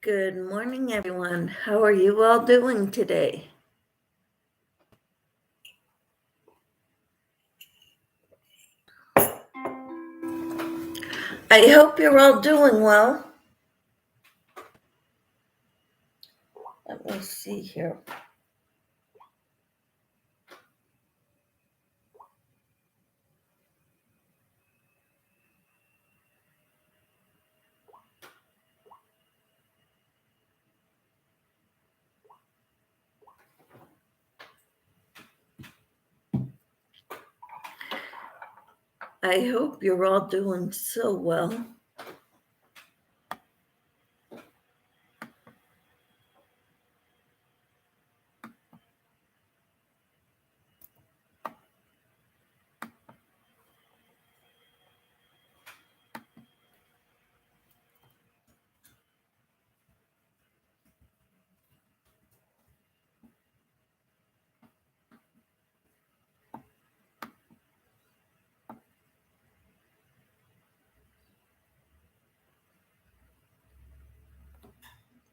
Good morning, everyone. How are you all doing today? I hope you're all doing well. Let me see here. I hope you're all doing so well.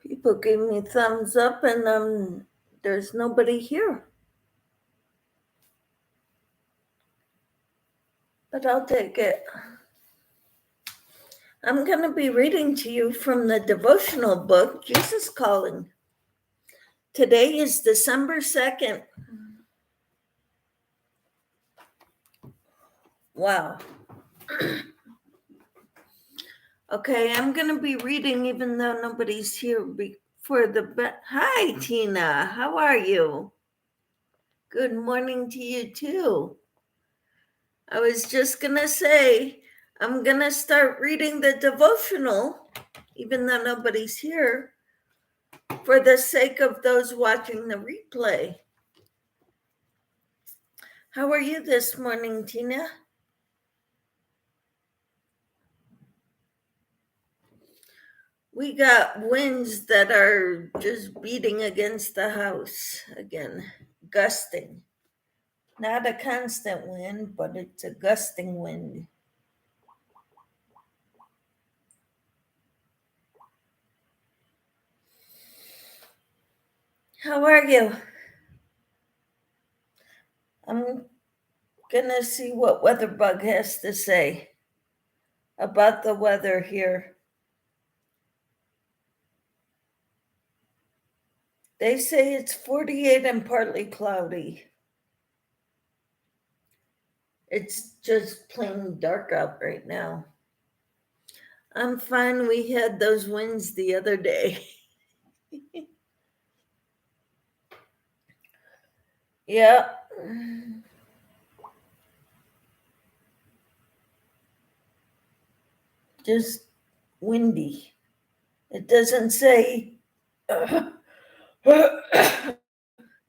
People give me thumbs up and there's nobody here. But I'll take it. I'm going to be reading to you from the devotional book, Jesus Calling. Today is December 2nd. Wow. Okay, I'm going to be reading even though nobody's here Hi, Tina. How are you? Good morning to you, too. I was just going to say, I'm going to start reading the devotional, even though nobody's here, for the sake of those watching the replay. How are you this morning, Tina? We got winds that are just beating against the house again, gusting. Not a constant wind, but it's a gusting wind. How are you? I'm gonna see what WeatherBug has to say about the weather here. They say it's 48 and partly cloudy. It's just plain dark out right now. I'm fine. We had those winds the other day. Yeah. Just windy. It doesn't say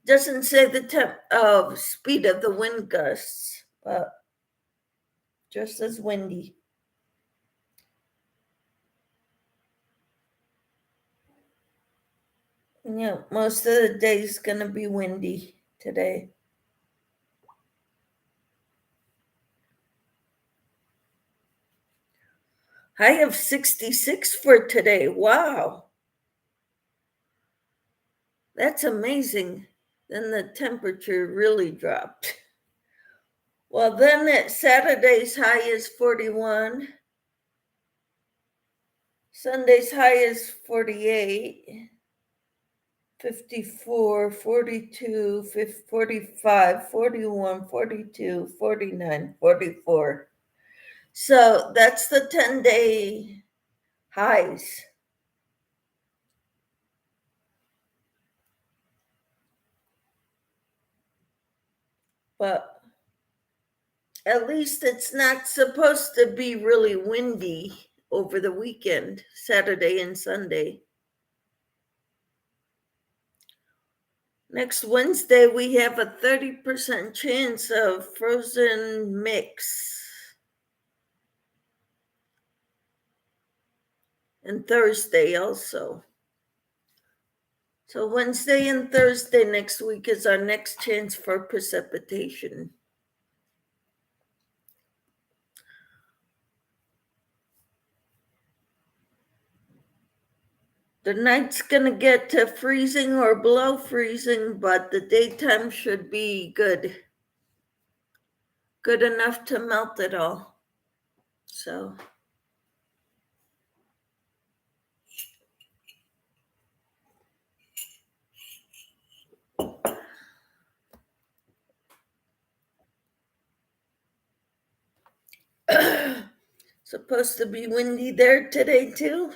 doesn't say the speed of the wind gusts, but just as windy. Yeah, most of the day is going to be windy today. High of 66 for today. Wow. That's amazing. Then the temperature really dropped. Well, then Saturday's high is 41. Sunday's high is 48. 54, 42, 45, 41, 42, 49, 44. So that's the 10-day highs. But at least it's not supposed to be really windy over the weekend, Saturday and Sunday. Next Wednesday, we have a 30% chance of frozen mix. And Thursday also. So Wednesday and Thursday next week is our next chance for precipitation. The night's gonna get to freezing or below freezing, but the daytime should be good. Good enough to melt it all. So supposed to be windy there today too.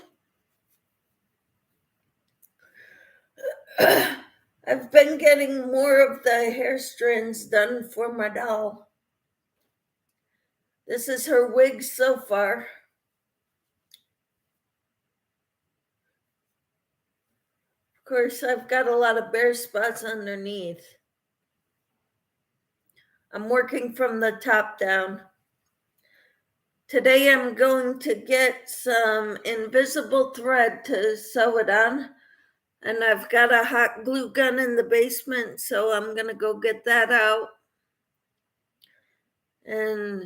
I've been getting more of the hair strands done for my doll. This is her wig so far. Of course, I've got a lot of bare spots underneath. I'm working from the top down. Today I'm going to get some invisible thread to sew it on. And I've got a hot glue gun in the basement, so I'm going to go get that out and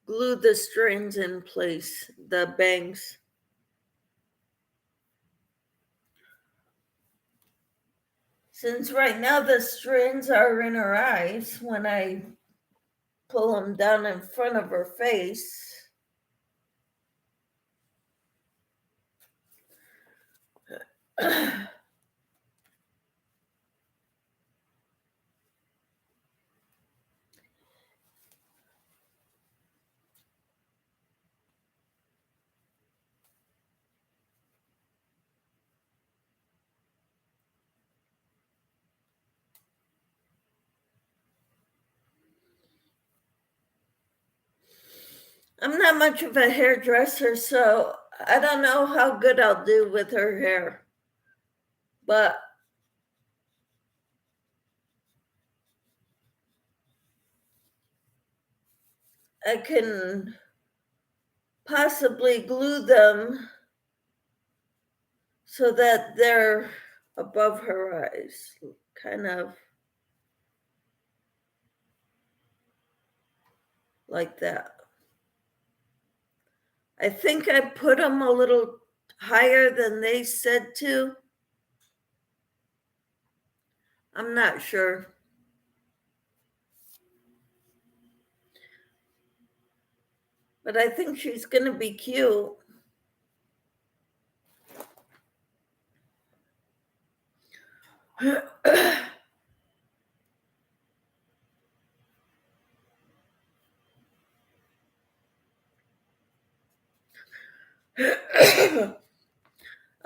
glue the strands in place, the bangs. Since right now the strands are in her eyes when I pull them down in front of her face. I'm not much of a hairdresser, so I don't know how good I'll do with her hair. But I can possibly glue them so that they're above her eyes, kind of like that. I think I put them a little higher than they said to. I'm not sure. But I think she's going to be cute.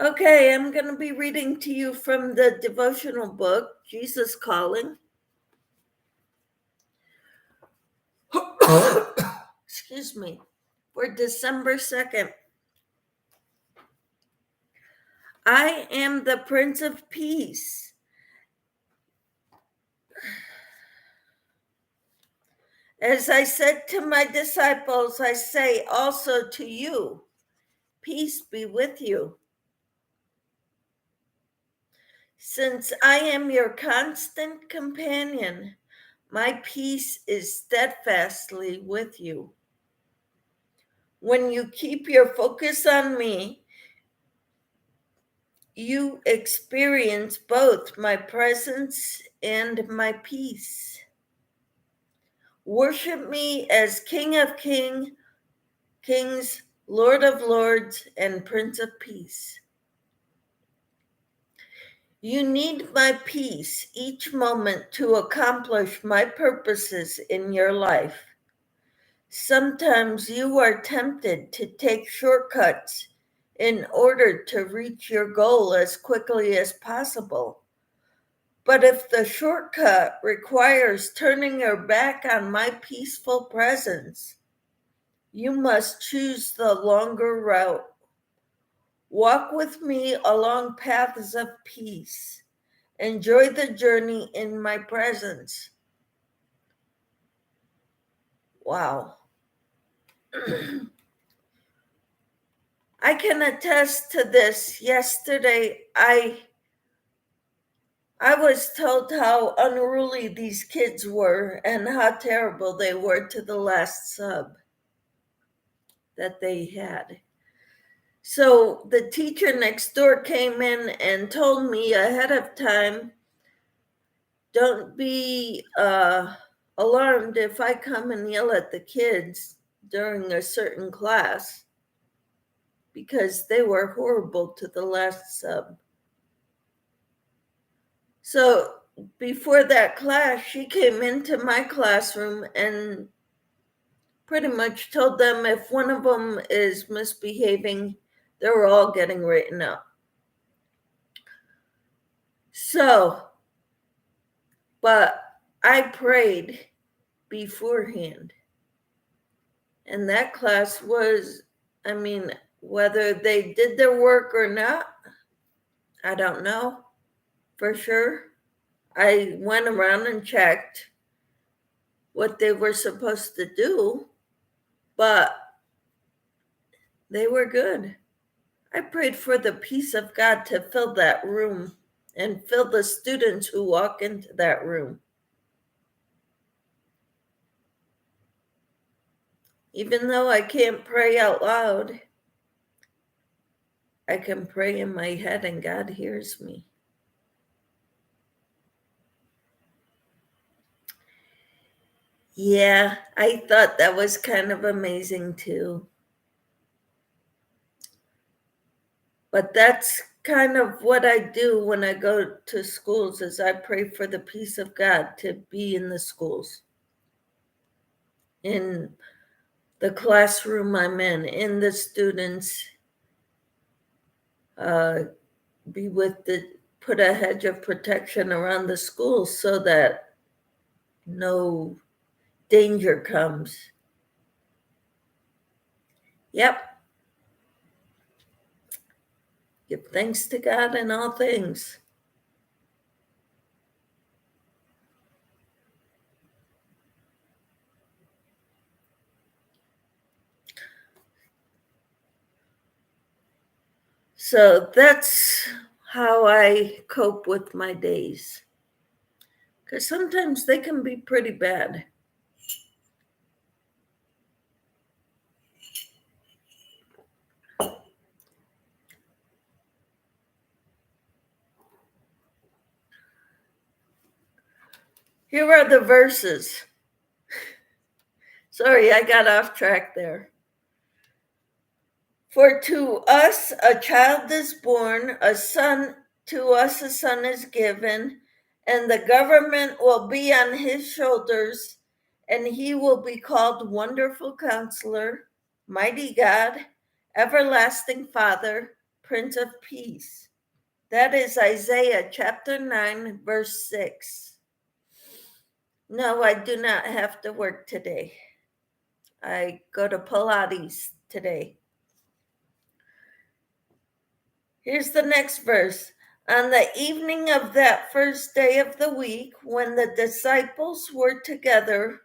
Okay, I'm going to be reading to you from the devotional book, Jesus Calling. Excuse me. For December 2nd. I am the Prince of Peace. As I said to my disciples, I say also to you, peace be with you. Since I am your constant companion, my peace is steadfastly with you. When you keep your focus on me, you experience both my presence and my peace. Worship me as King of Kings, Lord of Lords, and Prince of Peace. You need my peace each moment to accomplish my purposes in your life. Sometimes you are tempted to take shortcuts in order to reach your goal as quickly as possible. But if the shortcut requires turning your back on my peaceful presence, you must choose the longer route. Walk with me along paths of peace. Enjoy the journey in my presence. Wow. I can attest to this. Yesterday, I was told how unruly these kids were and how terrible they were to the last sub that they had. So the teacher next door came in and told me ahead of time, don't be alarmed if I come and yell at the kids during a certain class, because they were horrible to the last sub. So before that class, she came into my classroom and pretty much told them if one of them is misbehaving, they're all getting written up. So, but I prayed beforehand. And that class was, whether they did their work or not, I don't know for sure. I went around and checked what they were supposed to do, but they were good. I prayed for the peace of God to fill that room and fill the students who walk into that room. Even though I can't pray out loud, I can pray in my head and God hears me. Yeah, I thought that was kind of amazing too. But that's kind of what I do when I go to schools, is I pray for the peace of God to be in the schools, in the classroom I'm in the students, be with put a hedge of protection around the schools so that no danger comes. Yep. Give thanks to God in all things. So that's how I cope with my days, because sometimes they can be pretty bad. Here are the verses. Sorry, I got off track there. For to us a child is born, to us a son is given, and the government will be on his shoulders, and he will be called Wonderful Counselor, Mighty God, Everlasting Father, Prince of Peace. That is Isaiah chapter 9, verse 6. No, I do not have to work today. I go to Pilates today. Here's the next verse. On the evening of that first day of the week, when the disciples were together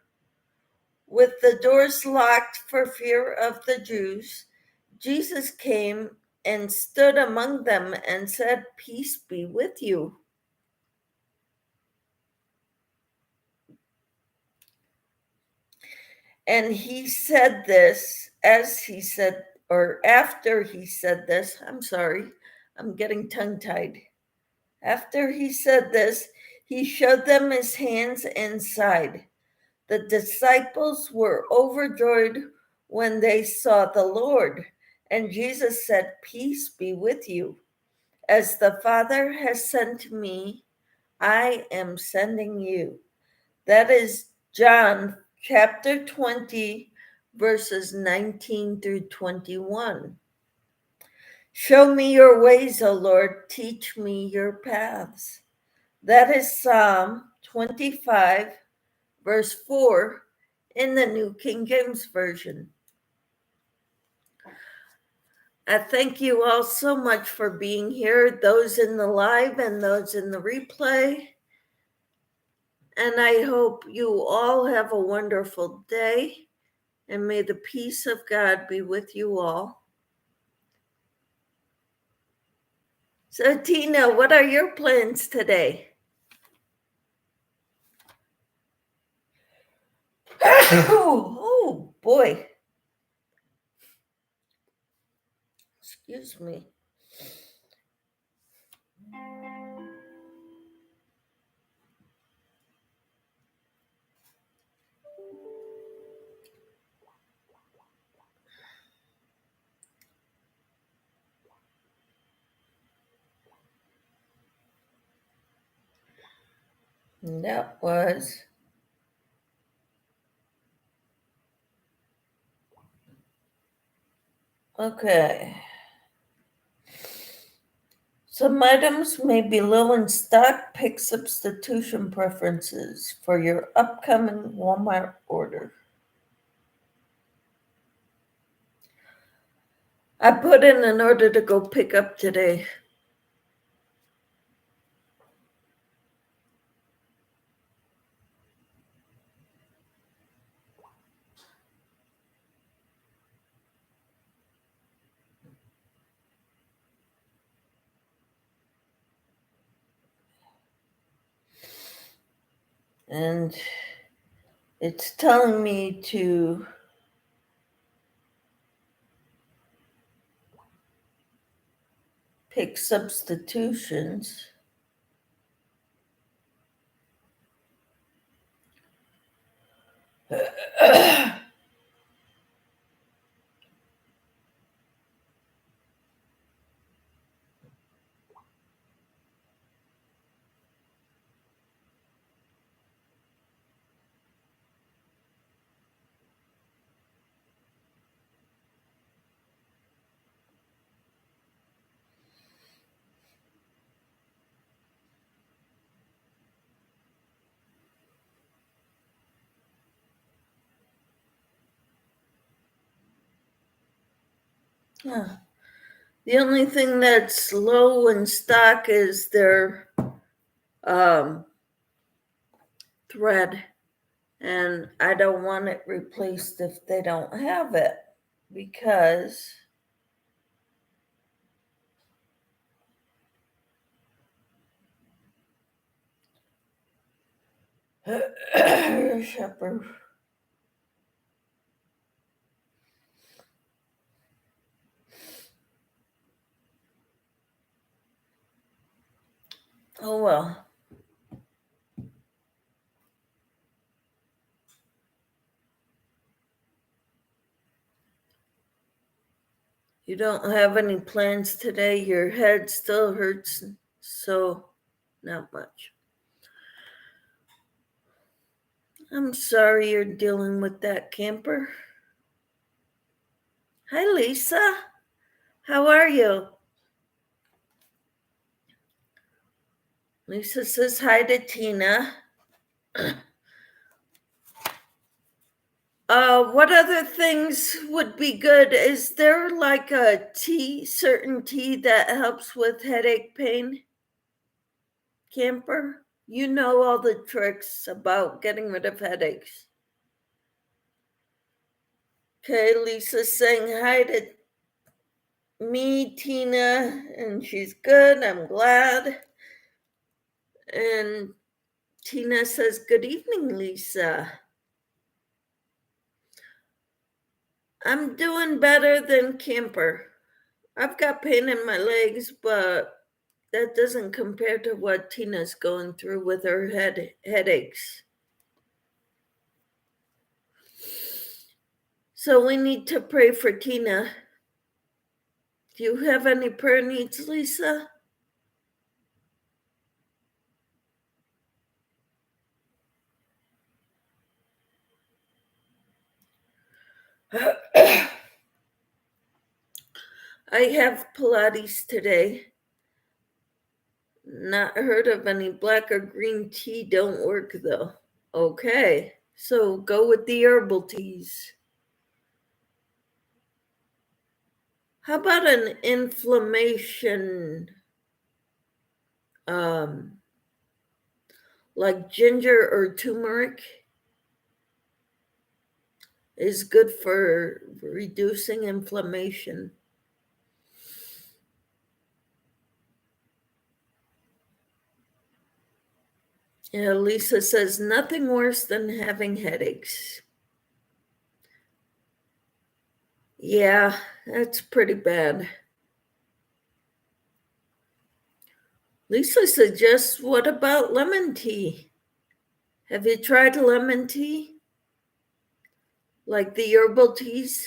with the doors locked for fear of the Jews, Jesus came and stood among them and said, "Peace be with you." And he said this after he said this, I'm getting tongue-tied. After he said this, he showed them his hands and side. The disciples were overjoyed when they saw the Lord. And Jesus said, "Peace be with you. As the Father has sent me, I am sending you." That is John chapter 20, verses 19 through 21. Show me your ways, O Lord. Teach me your paths. That is Psalm 25, verse 4 in the New King James Version. I thank you all so much for being here, those in the live and those in the replay. And I hope you all have a wonderful day, and may the peace of God be with you all. So, Tina, what are your plans today? Oh, boy. Excuse me. And that was okay. Some items may be low in stock. Pick substitution preferences for your upcoming Walmart order. I put in an order to go pick up today. And it's telling me to pick substitutions. Huh. The only thing that's low in stock is their thread, and I don't want it replaced if they don't have it because Shepherd. Oh well. You don't have any plans today? Your head still hurts, so not much. I'm sorry you're dealing with that, camper. Hi, Lisa. How are you? Lisa says hi to Tina. What other things would be good? Is there like a certain tea that helps with headache pain, camper? You know all the tricks about getting rid of headaches. Okay, Lisa's saying hi to me, Tina, and she's good. I'm glad. And Tina says, good evening, Lisa. I'm doing better than camper. I've got pain in my legs, but that doesn't compare to what Tina's going through with her headaches. So we need to pray for Tina. Do you have any prayer needs, Lisa? I have Pilates today. Not heard of any black or green tea, don't work though. Okay, so go with the herbal teas. How about an inflammation, um, like ginger or turmeric is good for reducing inflammation. Yeah, Lisa says nothing worse than having headaches. Yeah, that's pretty bad. Lisa suggests, what about lemon tea? Have you tried lemon tea? Like the herbal teas?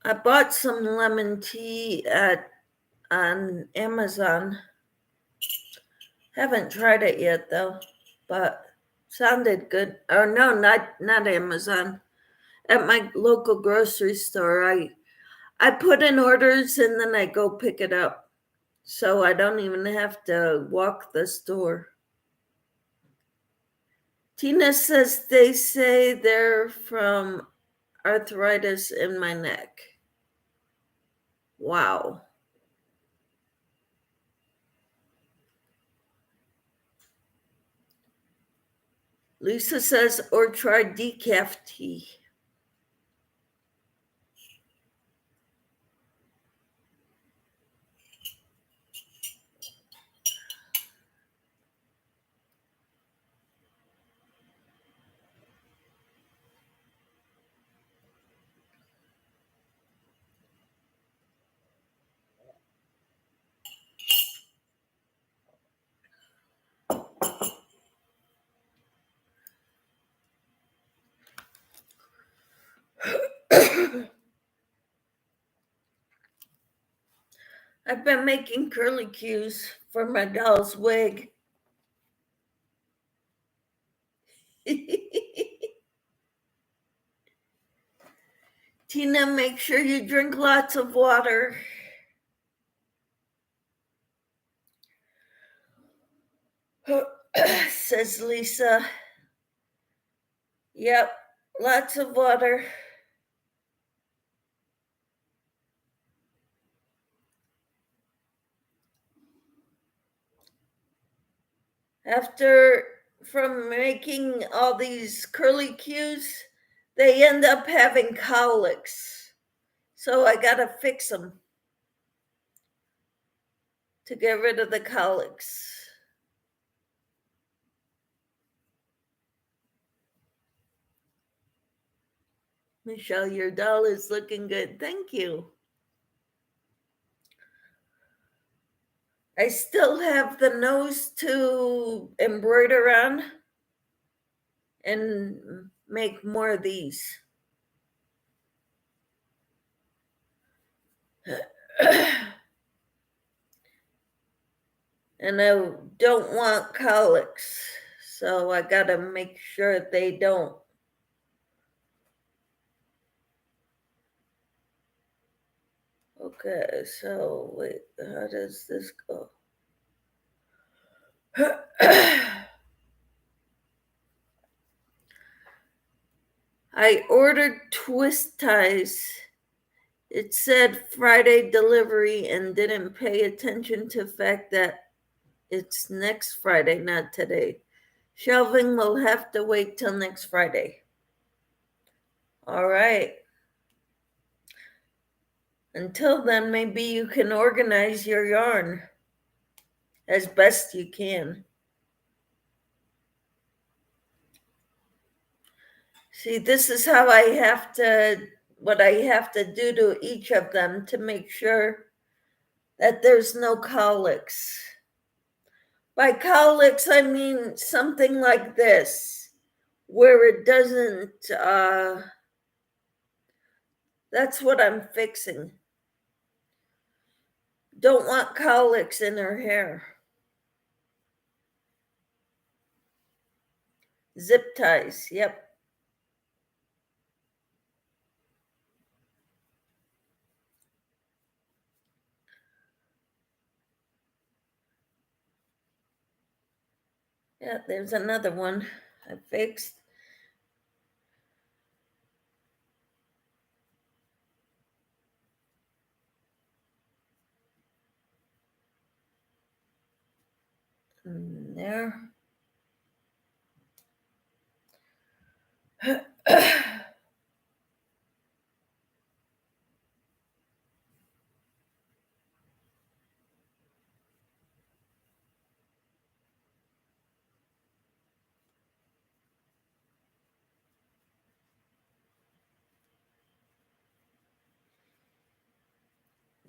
I bought some lemon tea on Amazon. Haven't tried it yet though, but sounded good. Or no, not Amazon. At my local grocery store, I put in orders and then I go pick it up. So I don't even have to walk the store. Tina says they say they're from arthritis in my neck. Wow. Lisa says, or try decaf tea. I've been making curly cues for my doll's wig. Tina, make sure you drink lots of water. Says Lisa. Yep, lots of water. After from making all these curly cues, they end up having cowlicks. So I gotta fix them to get rid of the cowlicks. Michelle, your doll is looking good. Thank you. I still have the nose to embroider on and make more of these. And I don't want cowlicks, so I gotta make sure they don't. Okay, so wait, how does this go? I ordered twist ties. It said Friday delivery and didn't pay attention to the fact that it's next Friday, not today. Shelving will have to wait till next Friday. All right. Until then, maybe you can organize your yarn as best you can. See, this is how what I have to do to each of them to make sure that there's no cowlicks. By cowlicks, I mean something like this, where it doesn't, that's what I'm fixing. Don't want cowlicks in her hair. Zip ties, yep. Yeah, there's another one I fixed. And there.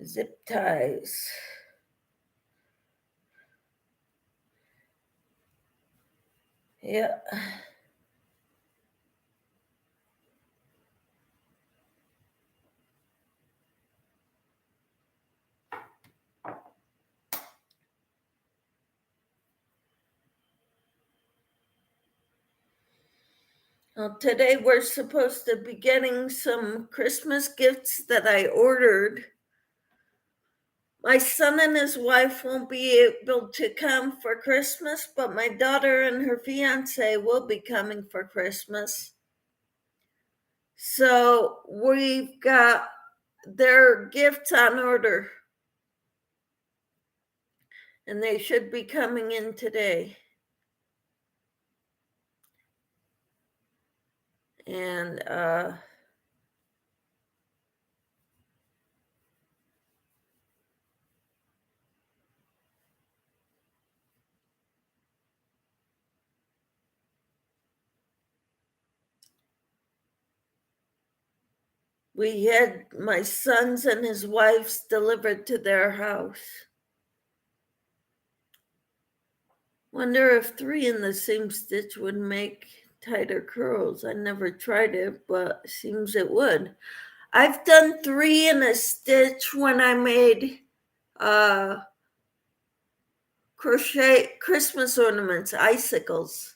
zip ties. Yeah. Well, today we're supposed to be getting some Christmas gifts that I ordered. My son and his wife won't be able to come for Christmas, but my daughter and her fiance will be coming for Christmas. So we've got their gifts on order, and they should be coming in today. And we had my son's and his wife's delivered to their house. Wonder if 3 in the same stitch would make tighter curls. I never tried it, but seems it would. I've done 3 in a stitch when I made crochet Christmas ornaments, icicles.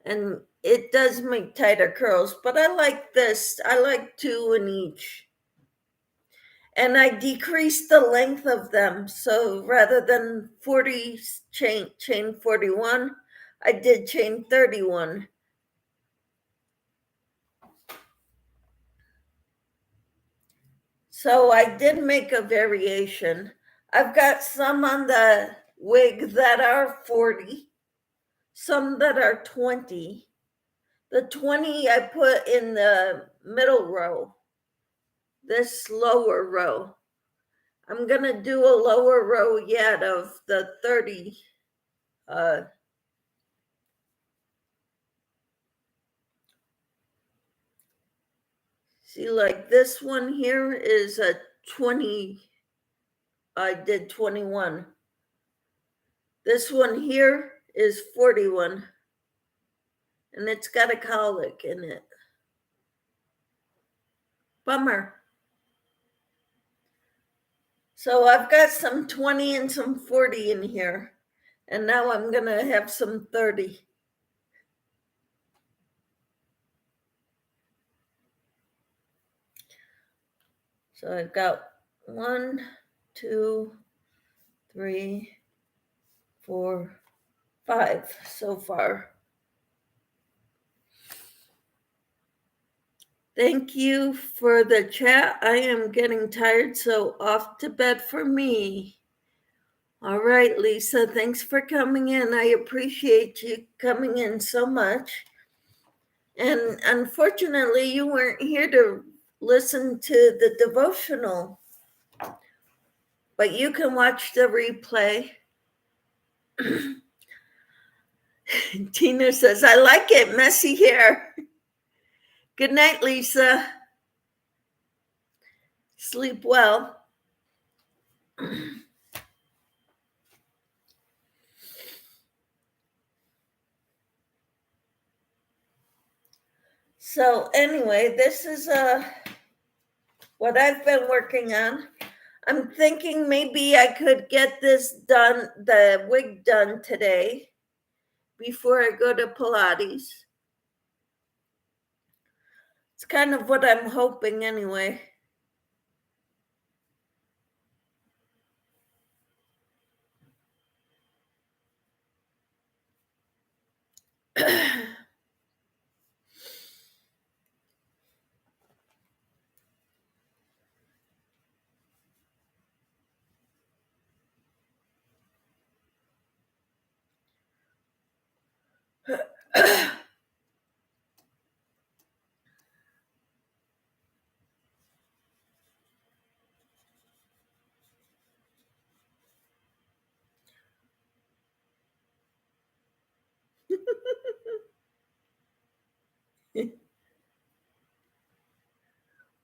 And it does make tighter curls, but I like this. I like 2 in each. And I decreased the length of them. So rather than 40 chain 41, I did chain 31. So I did make a variation. I've got some on the wig that are 40, some that are 20. The 20 I put in the middle row, this lower row. I'm going to do a lower row yet of the 30. See, like this one here is a 20. I did 21. This one here is 41. And it's got a colic in it. Bummer. So I've got some 20 and some 40 in here. And now I'm going to have some 30. So I've got 1, 2, 3, 4, 5 so far. Thank you for the chat. I am getting tired, so off to bed for me. All right, Lisa, thanks for coming in. I appreciate you coming in so much. And unfortunately, you weren't here to listen to the devotional, but you can watch the replay. Tina says, I like it, messy hair. Good night, Lisa. Sleep well. So anyway, this is what I've been working on. I'm thinking maybe I could get this done, the wig done today before I go to Pilates. It's kind of what I'm hoping anyway.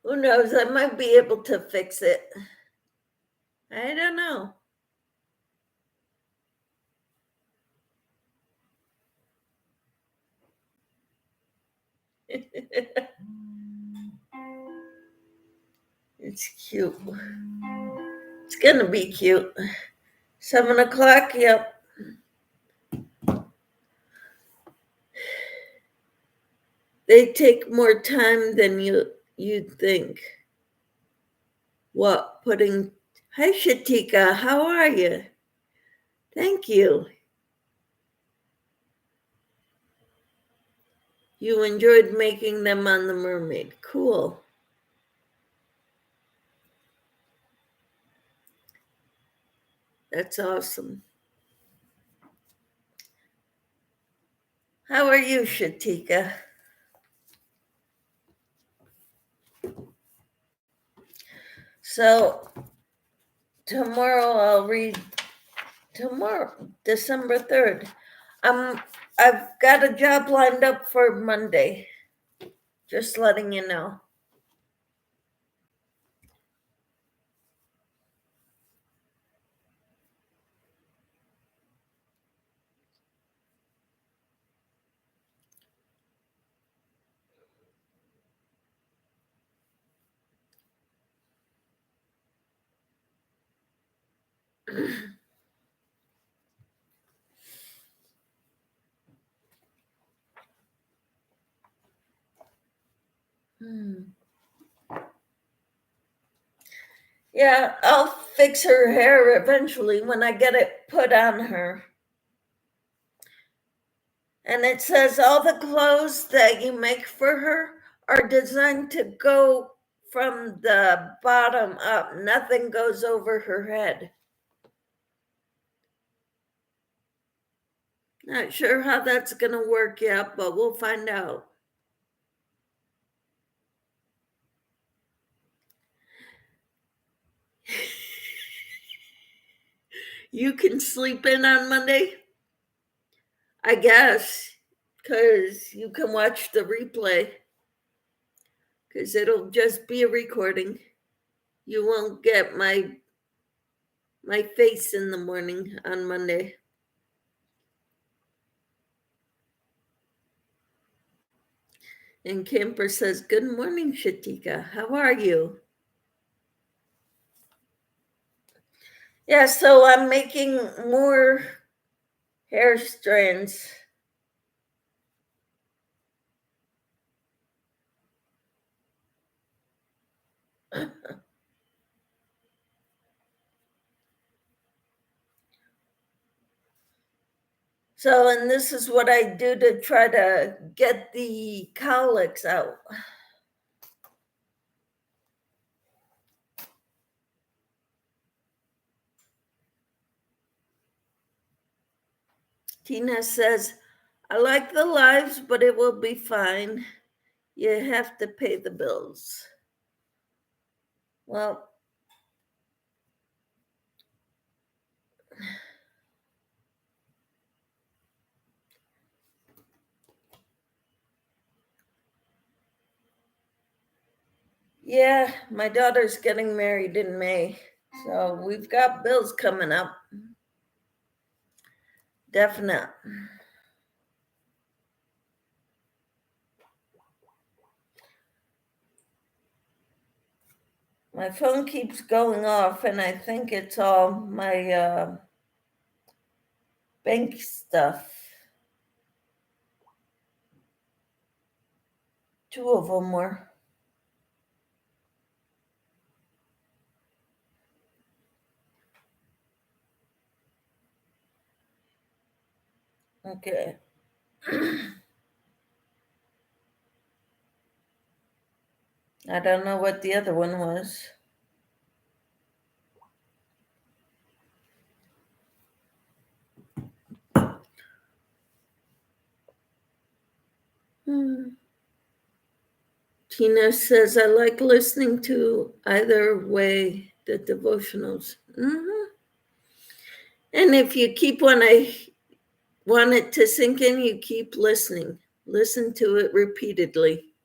Who knows? I might be able to fix it. I don't know. It's cute. It's gonna be cute. 7 o'clock, yep. They take more time than you'd think. What, putting... Hi, Shatika, how are you? Thank you. You enjoyed making them on the mermaid. Cool. That's awesome. How are you, Shatika? So tomorrow I'll read December 3rd. I've got a job lined up for Monday. Just letting you know. Yeah, I'll fix her hair eventually when I get it put on her. And it says all the clothes that you make for her are designed to go from the bottom up. Nothing goes over her head. Not sure how that's going to work yet, but we'll find out. You can sleep in on Monday? I guess, because you can watch the replay, because it'll just be a recording. You won't get my face in the morning on Monday. And Camper says, "Good morning, Shatika. How are you?" Yeah, so I'm making more hair strands. So, and this is what I do to try to get the cowlicks out. Tina says, "I like the lives, but it will be fine. You have to pay the bills." Well, yeah, my daughter's getting married in May. So we've got bills coming up. Definite. My phone keeps going off, and I think it's all my bank stuff. 2 of them were. Okay. I don't know what the other one was. Tina says, "I like listening to either way the devotionals." And if you keep want it to sink in, you keep listening. Listen to it repeatedly.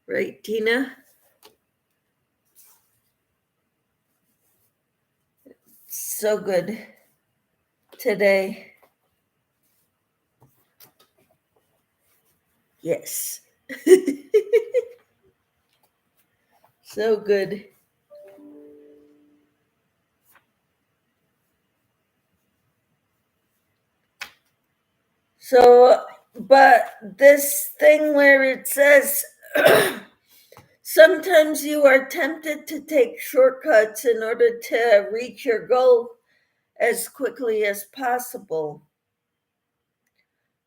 Right, Tina? so good today. Yes. So good. So, but this thing where it says, sometimes you are tempted to take shortcuts in order to reach your goal as quickly as possible.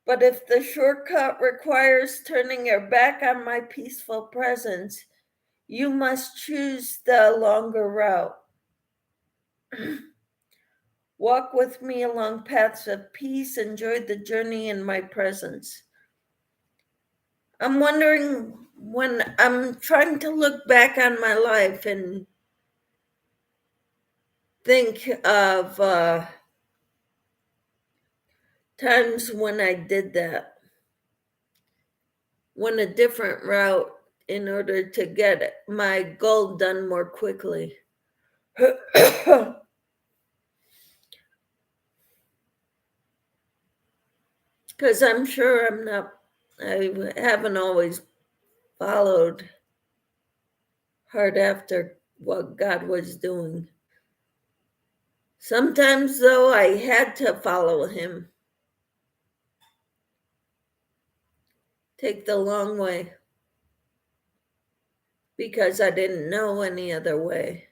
But if the shortcut requires turning your back on my peaceful presence, you must choose the longer route. Walk with me along paths of peace, enjoy the journey in my presence. I'm wondering, when I'm trying to look back on my life and think of times when I did that, went a different route in order to get my goal done more quickly. Because I'm sure I haven't always followed hard after what God was doing. Sometimes, though, I had to follow him, take the long way, because I didn't know any other way.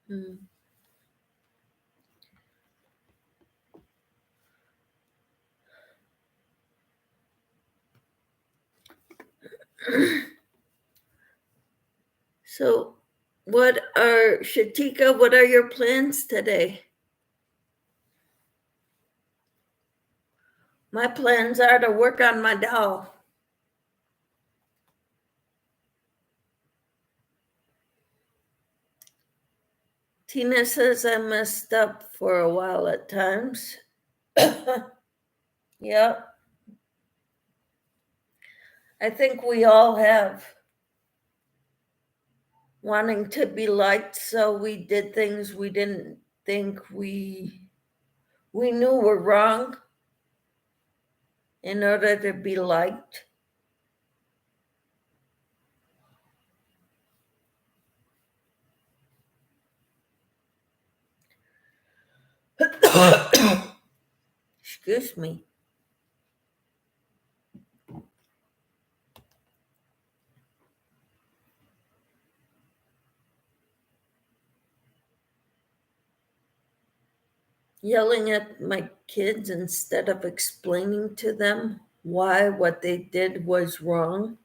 Hmm. So, Shatika, what are your plans today? My plans are to work on my doll. Tina says I messed up for a while at times. Yep, I think we all have. Wanting to be liked, so we did things we didn't think we knew were wrong in order to be liked. Excuse me. Yelling at my kids instead of explaining to them why what they did was wrong.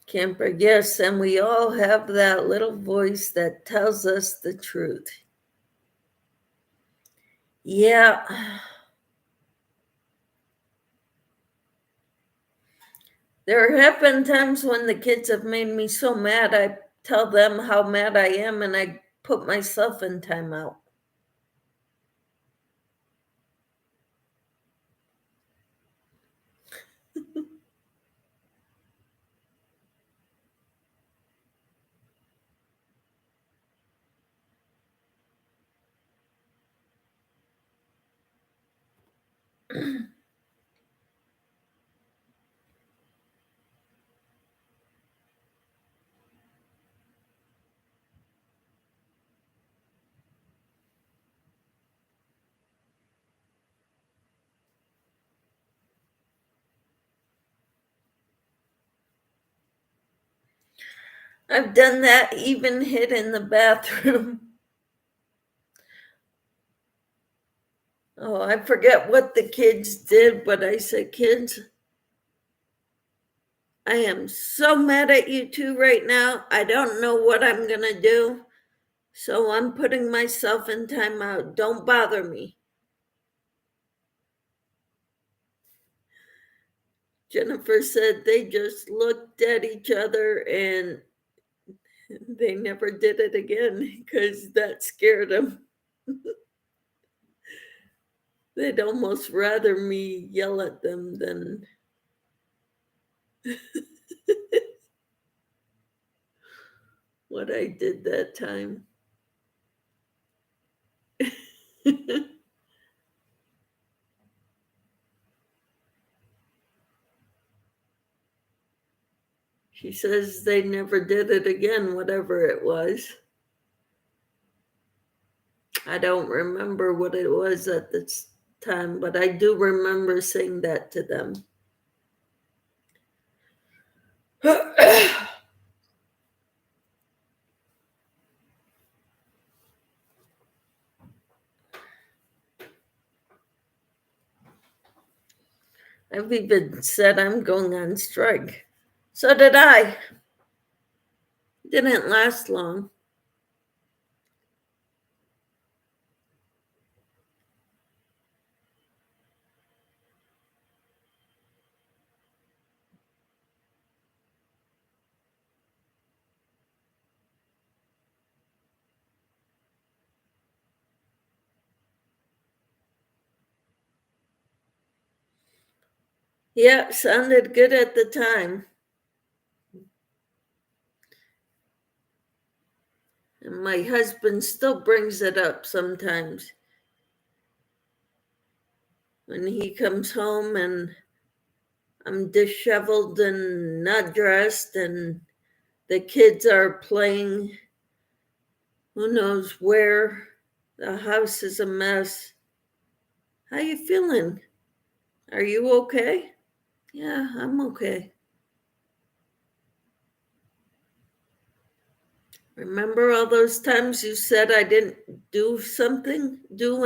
Camper, yes, and we all have that little voice that tells us the truth. Yeah. There have been times when the kids have made me so mad, I tell them how mad I am and I put myself in timeout. I've done that, even hid in the bathroom. Oh, I forget what the kids did, but I said, kids, I am so mad at you two right now. I don't know what I'm going to do. So I'm putting myself in timeout. Don't bother me. Jennifer said they just looked at each other and they never did it again because that scared them. They'd almost rather me yell at them than what I did that time. She says they never did it again, whatever it was. I don't remember what it was at this time, but I do remember saying that to them. I've even said I'm going on strike. So did I. Didn't last long. Yeah, sounded good at the time. And my husband still brings it up sometimes when he comes home and I'm disheveled and not dressed and the kids are playing who knows where. The house is a mess. How you feeling? Are you okay? Yeah, I'm okay. Remember all those times you said I didn't do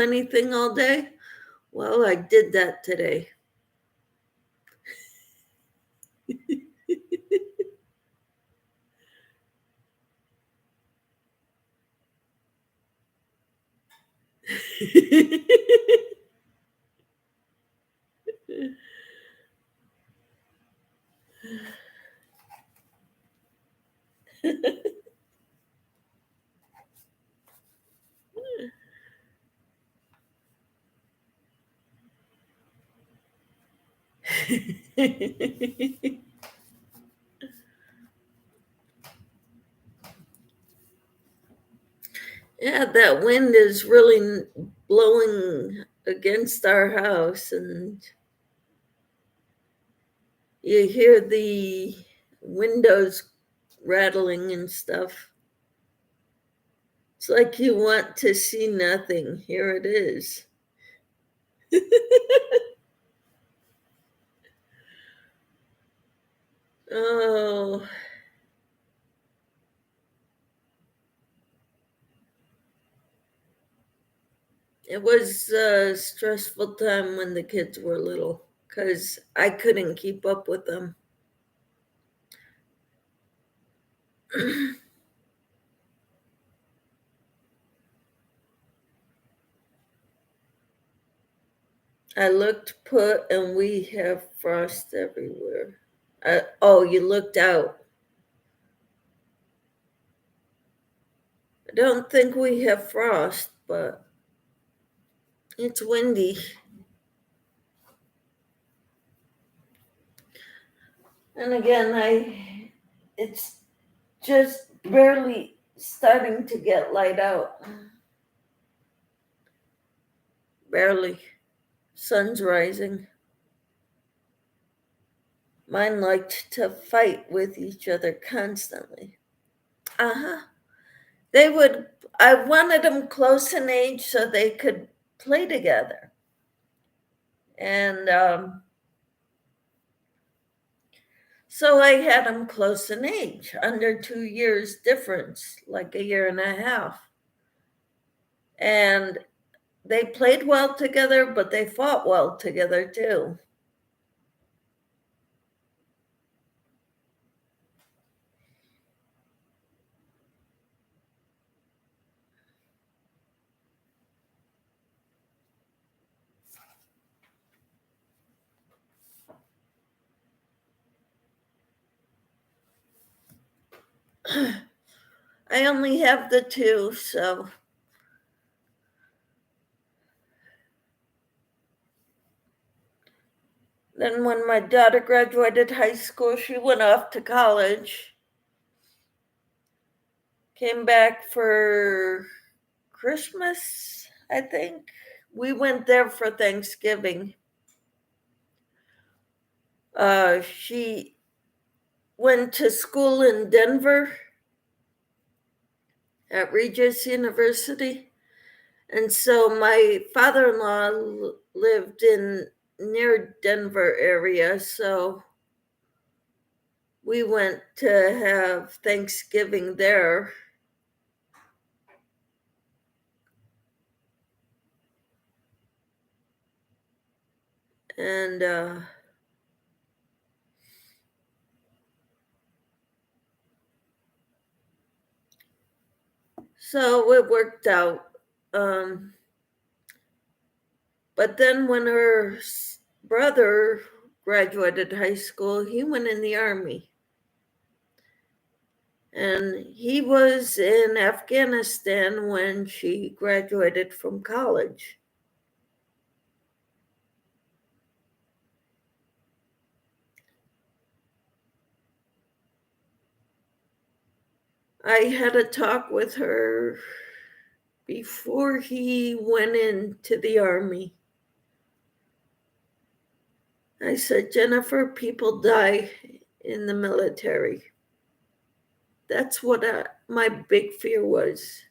anything all day? Well, I did that today. Yeah, that wind is really blowing against our house, and you hear the windows rattling and stuff. It's like you want to see nothing. Here it is. Oh, it was a stressful time when the kids were little because I couldn't keep up with them. I looked put and we have frost everywhere. Oh, you looked out. I don't think we have frost, but it's windy. And again, it's just barely starting to get light out. Barely. Sun's rising. Mine liked to fight with each other constantly. Uh-huh. They would, I wanted them close in age so they could play together. And so I had them close in age, under 2 years difference, like a year and a half. And they played well together, but they fought well together too. I only have the two, so. Then when my daughter graduated high school, she went off to college. Came back for Christmas, I think. We went there for Thanksgiving. She went to school in Denver at Regis University. And so my father-in-law lived in near Denver area, so we went to have Thanksgiving there. And so it worked out. But then when her brother graduated high school, he went in the Army. And he was in Afghanistan when she graduated from college. I had a talk with her before he went into the Army. I said, Jennifer, people die in the military. That's what my big fear was,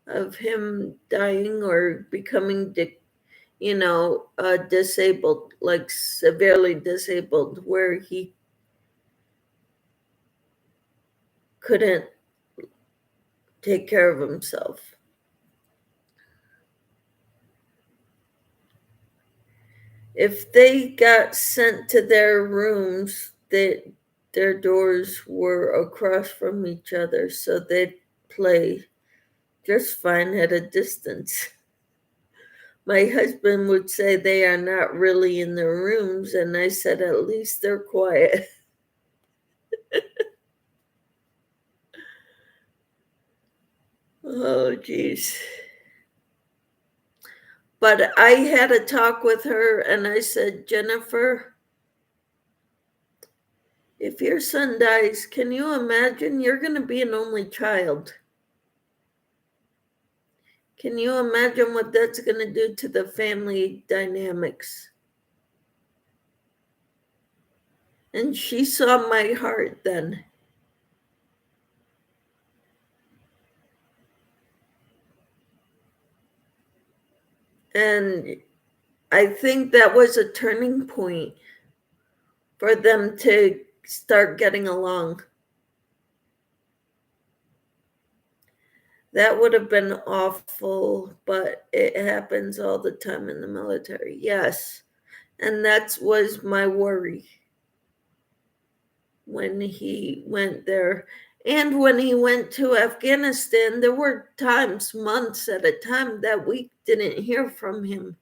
of him dying or becoming, disabled, like severely disabled, where he couldn't take care of himself. If they got sent to their rooms, their doors were across from each other, so they'd play just fine at a distance. My husband would say they are not really in their rooms, and I said, at least they're quiet. Oh, geez. But I had a talk with her, and I said, Jennifer, if your son dies, can you imagine? You're going to be an only child. Can you imagine what that's going to do to the family dynamics? And she saw my heart then. And I think that was a turning point for them to start getting along. That would have been awful, but it happens all the time in the military. Yes. And that was my worry when he went there. And when he went to Afghanistan, there were times, months at a time, that we didn't hear from him.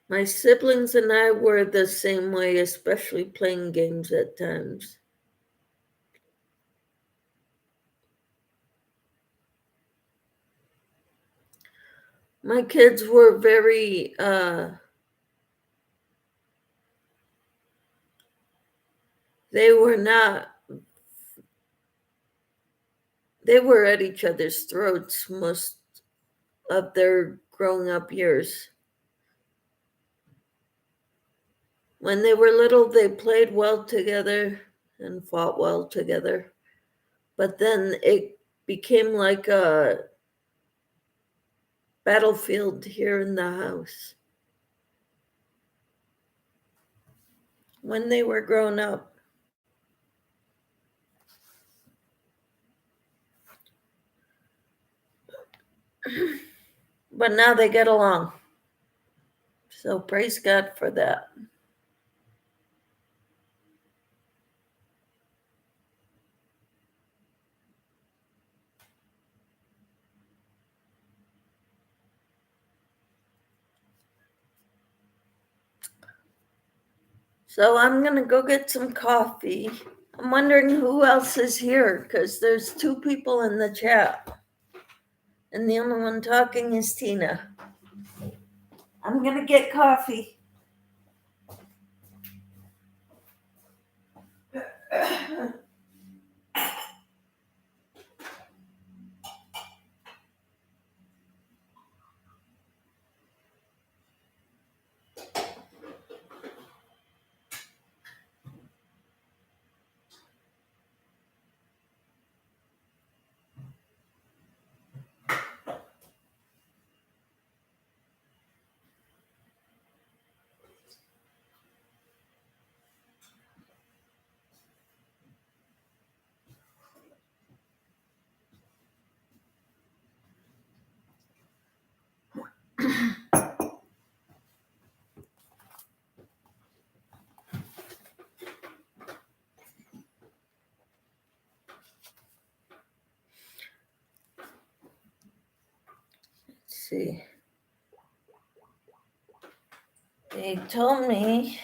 My siblings and I were the same way, especially playing games at times. My kids were very, they were at each other's throats most of their growing up years. When they were little, they played well together and fought well together. But then it became like a battlefield here in the house when they were grown up. But now they get along. So praise God for that. So I'm going to go get some coffee. I'm wondering who else is here because there's two people in the chat. And the only one talking is Tina. I'm going to get coffee. Let's see. They told me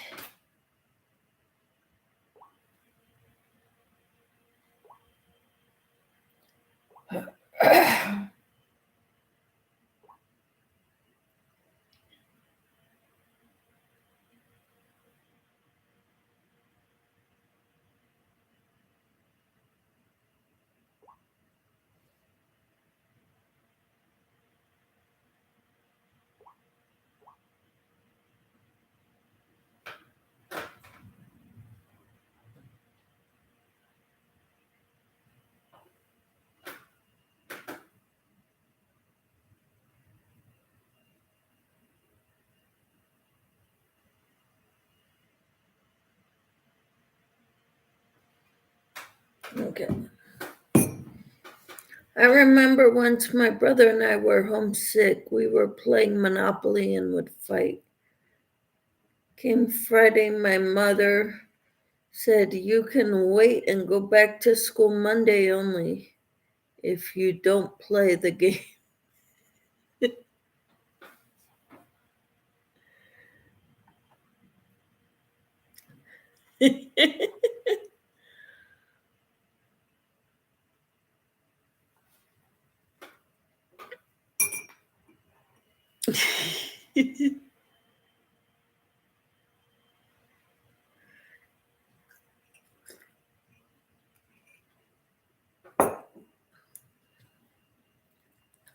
okay. I remember once my brother and I were homesick. We were playing Monopoly and would fight. Came Friday, my mother said, "You can wait and go back to school Monday only if you don't play the game."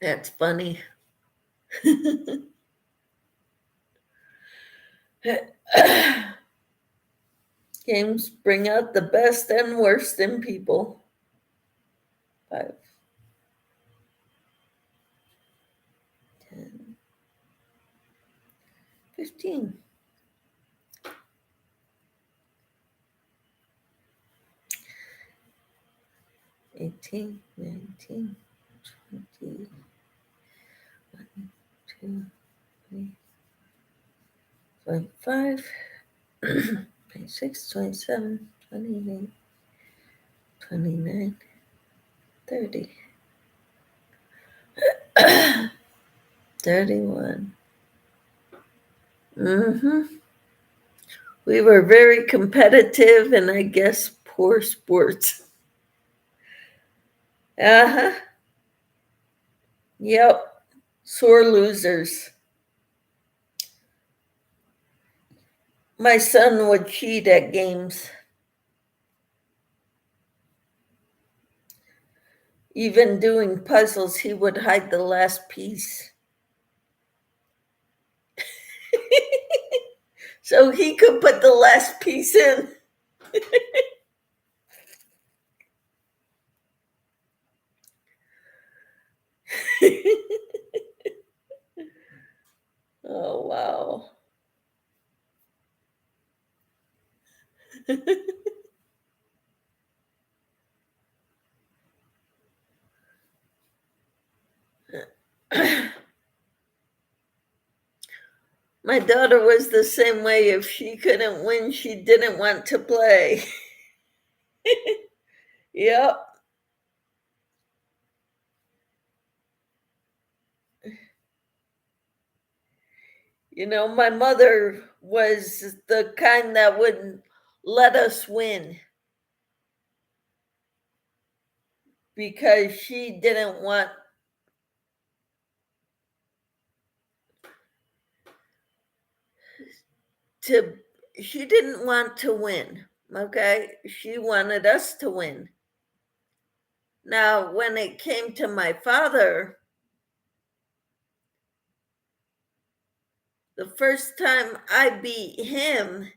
That's funny. Games bring out the best and worst in people. 5, 10, 15. 18, 19, 20, 1, 2, 3, 25, 26, 27, 28, 29, 30, 31. We were very competitive and I guess poor sports. Uh-huh. Yep. Sore losers. My son would cheat at games. Even doing puzzles, he would hide the last piece. So he could put the last piece in. Oh, wow. My daughter was the same way. If she couldn't win, she didn't want to play. Yep. My mother was the kind that wouldn't let us win because to she didn't want to win. Okay? She wanted us to win. Now, when it came to my father, the first time I beat him,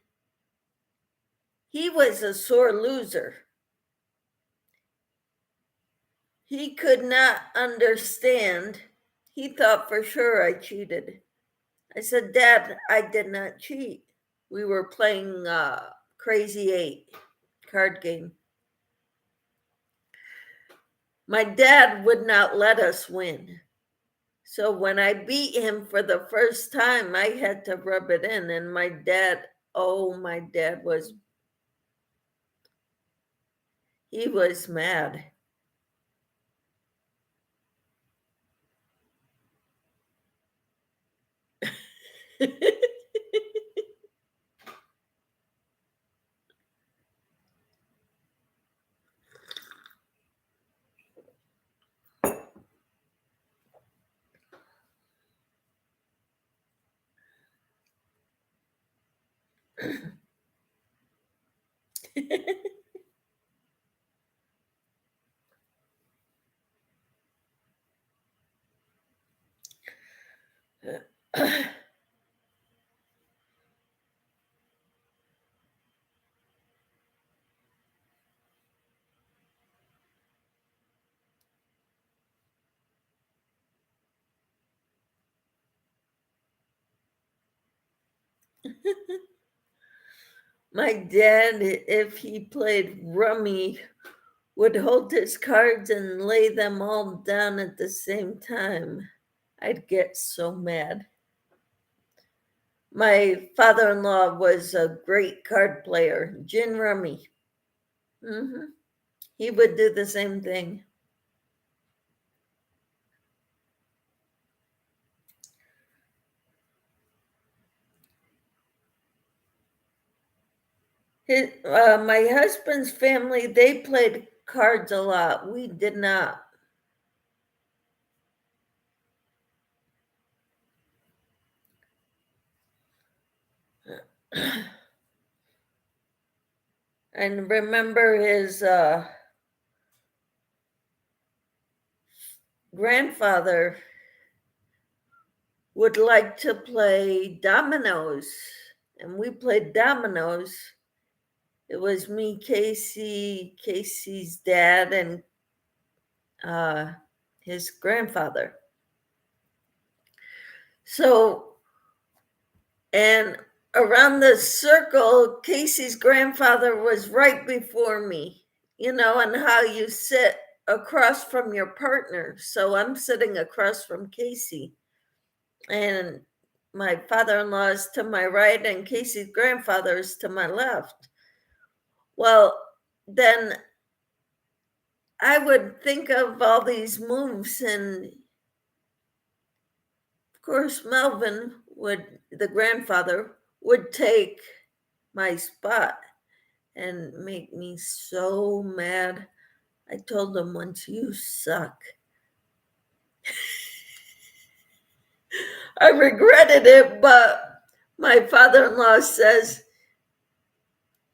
he was a sore loser. He could not understand. He thought for sure I cheated. I said, Dad, I did not cheat. We were playing Crazy 8 card game. My dad would not let us win. So when I beat him for the first time, I had to rub it in. And my dad he was mad. My dad, if he played rummy, would hold his cards and lay them all down at the same time. I'd get so mad. My father in law was a great card player, gin rummy. Hmm. He would do the same thing. My husband's family, they played cards a lot. We did not. And remember his grandfather would like to play dominoes, and we played dominoes. It was me, Casey's dad, and uh, his grandfather. So, and around the circle, Casey's grandfather was right before me, and how you sit across from your partner. So I'm sitting across from Casey, and my father in law is to my right, and Casey's grandfather is to my left. Well, then I would think of all these moves, and of course, the grandfather, would take my spot and make me so mad. I told him once, you suck. I regretted it, but my father in law says,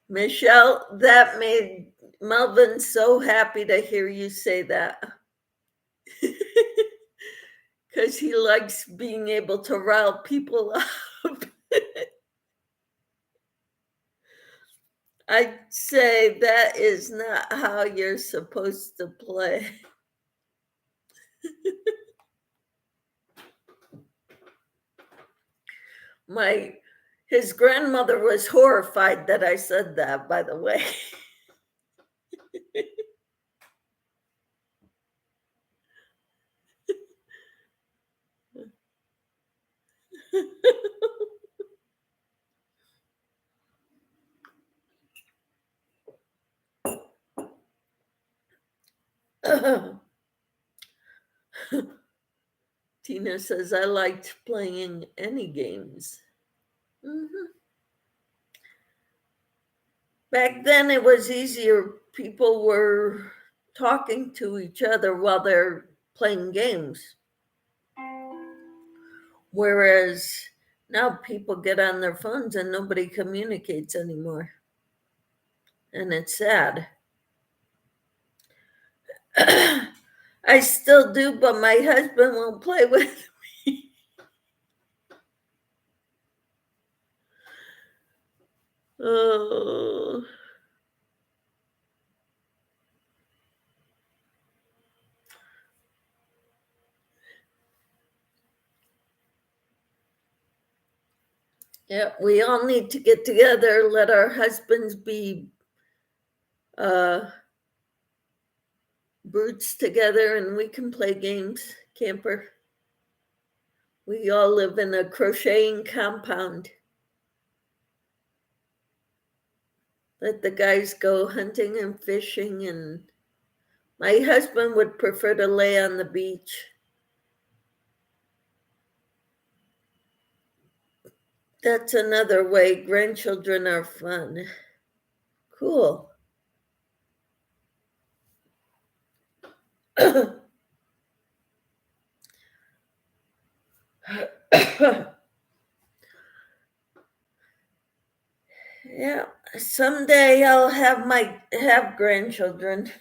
Michelle, that made Melvin so happy to hear you say that. Because he likes being able to rile people up. I say that is not how you're supposed to play. His grandmother was horrified that I said that, by the way. Tina says, I liked playing any games. Mhm. Back then, it was easier. People were talking to each other while they're playing games. Whereas now people get on their phones and nobody communicates anymore. And it's sad. I still do, but my husband won't play with me. Oh. Yeah, we all need to get together, let our husbands be brutes together, and we can play games, camper. We all live in a crocheting compound. Let the guys go hunting and fishing, and my husband would prefer to lay on the beach. That's another way grandchildren are fun. Cool. Yeah, someday I'll have grandchildren.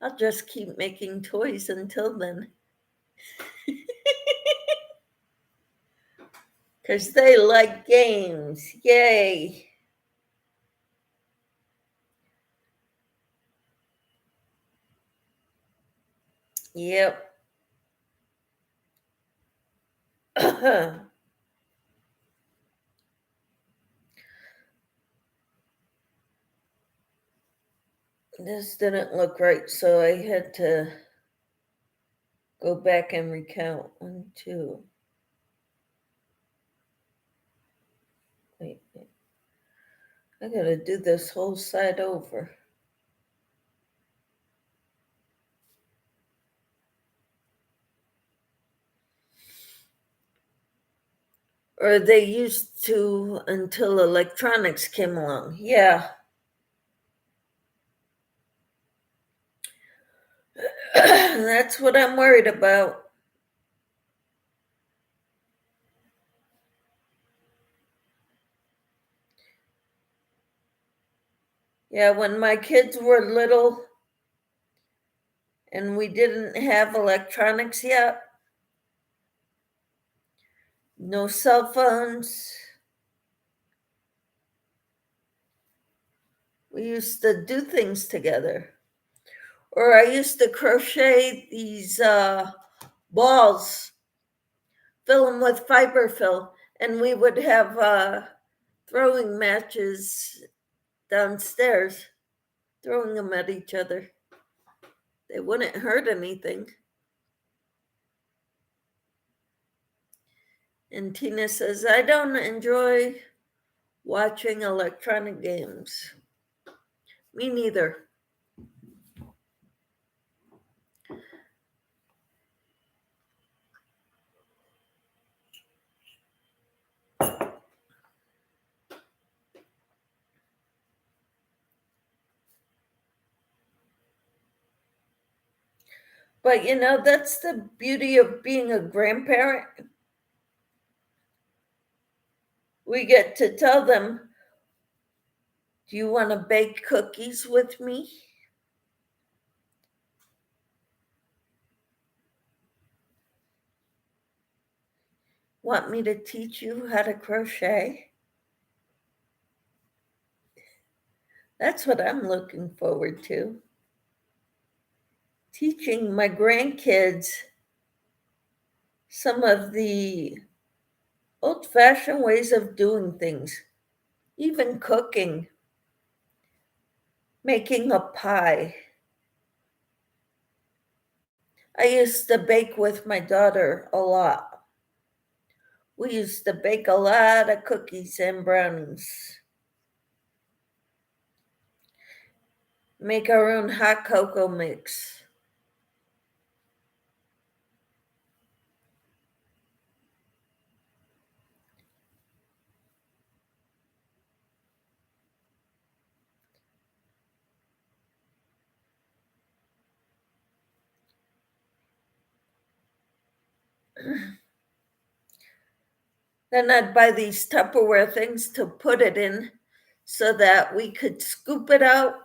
I'll just keep making toys until then. Because they like games. Yay. Yep. This didn't look right, so I had to go back and recount. 1, 2. Wait. I gotta do this whole side over. Or they used to until electronics came along. Yeah. That's what I'm worried about. Yeah, when my kids were little and we didn't have electronics yet, no cell phones, we used to do things together. Or I used to crochet these balls, fill them with fiberfill, and we would have throwing matches downstairs, throwing them at each other. They wouldn't hurt anything. And Tina says, I don't enjoy watching electronic games. Me neither. But that's the beauty of being a grandparent. We get to tell them, do you want to bake cookies with me? Want me to teach you how to crochet? That's what I'm looking forward to. Teaching my grandkids some of the old-fashioned ways of doing things, even cooking, making a pie. I used to bake with my daughter a lot. We used to bake a lot of cookies and brownies. make our own hot cocoa mix. Then I'd buy these Tupperware things to put it in so that we could scoop it out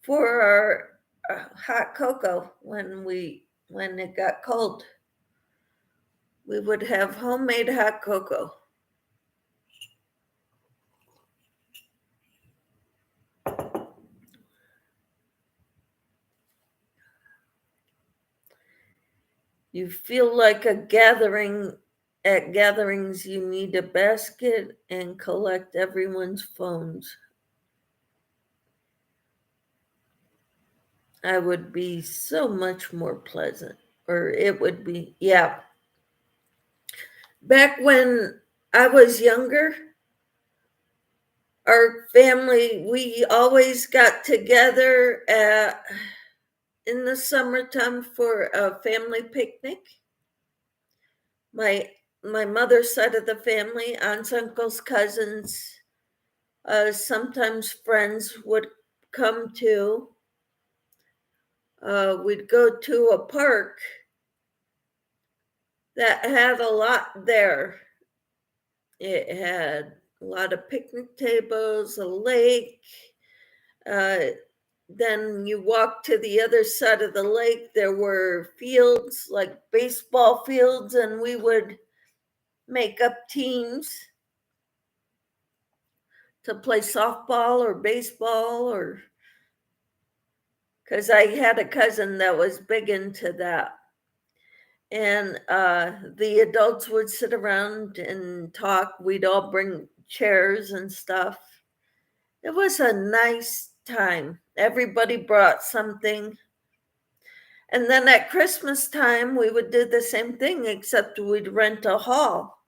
for our hot cocoa when it got cold. We would have homemade hot cocoa. You feel like at gatherings you need a basket and collect everyone's phones. I would be so much more pleasant. Or it would be, yeah. Back when I was younger, our family, we always got together in the summertime for a family picnic. My mother's side of the family, aunts, uncles, cousins, sometimes friends would come too. We'd go to a park that had a lot there. It had a lot of picnic tables, a lake. Then you walk to the other side of the lake. There were fields, like baseball fields, and we would make up teams to play softball or baseball, or because I had a cousin that was big into that. And the adults would sit around and talk. We'd all bring chairs and stuff. It was a nice time. Everybody brought something. And then at Christmas time, we would do the same thing, except we'd rent a hall.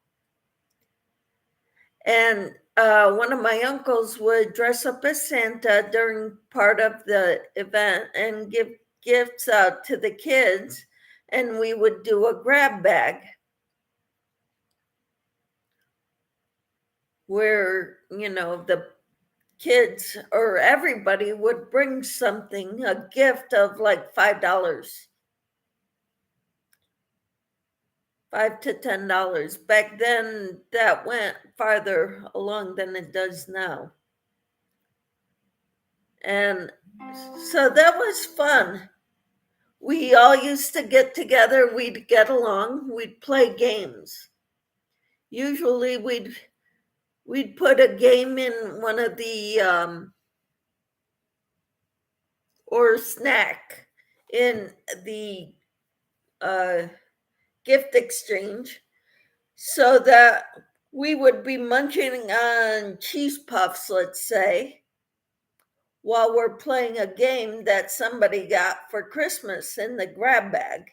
And one of my uncles would dress up as Santa during part of the event and give gifts out to the kids. And we would do a grab bag where, the kids or everybody would bring something, a gift of like $5. $5 to $10. Back then, that went farther along than it does now. And so that was fun. We all used to get together, we'd get along, we'd play games. Usually we'd put a game in one of the or snack in the gift exchange, so that we would be munching on cheese puffs, let's say, while we're playing a game that somebody got for Christmas in the grab bag.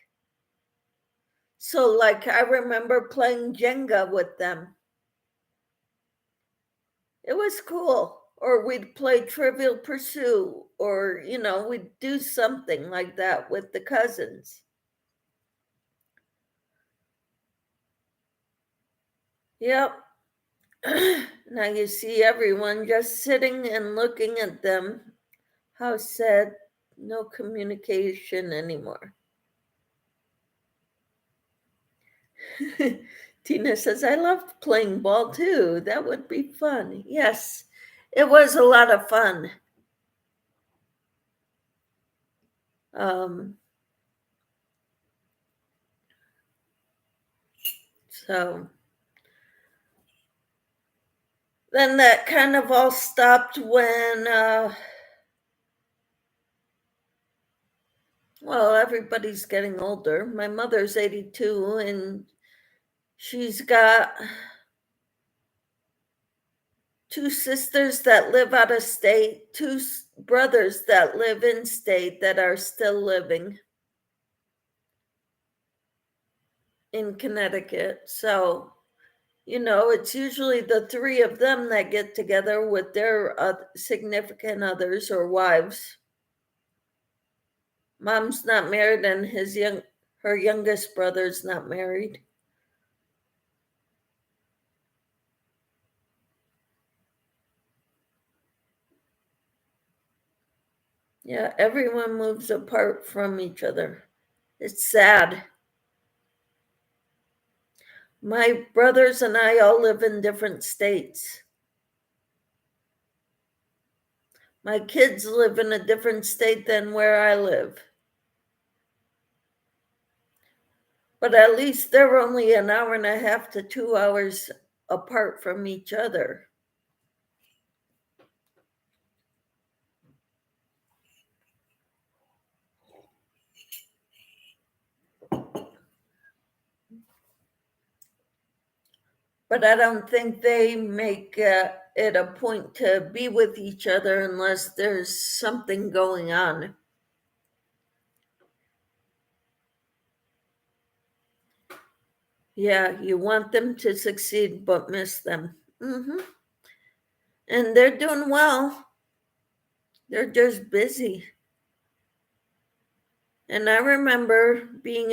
So, like, I remember playing Jenga with them. It was cool. Or we'd play Trivial Pursuit, or, we'd do something like that with the cousins. Yep. Now you see everyone just sitting and looking at them. How sad, no communication anymore. Tina says, I love playing ball too. That would be fun. Yes, it was a lot of fun. So then that kind of all stopped when, everybody's getting older. My mother's 82 and she's got 2 sisters that live out of state, 2 brothers that live in state that are still living in Connecticut. So It's usually the three of them that get together with their significant others or wives. Mom's not married, and her youngest brother's not married. Yeah, everyone moves apart from each other. It's sad. My brothers and I all live in different states. My kids live in a different state than where I live. But at least they're only an hour and a half to 2 hours apart from each other. But I don't think they make it a point to be with each other unless there's something going on. Yeah, you want them to succeed but miss them. And they're doing well. They're just busy. And I remember being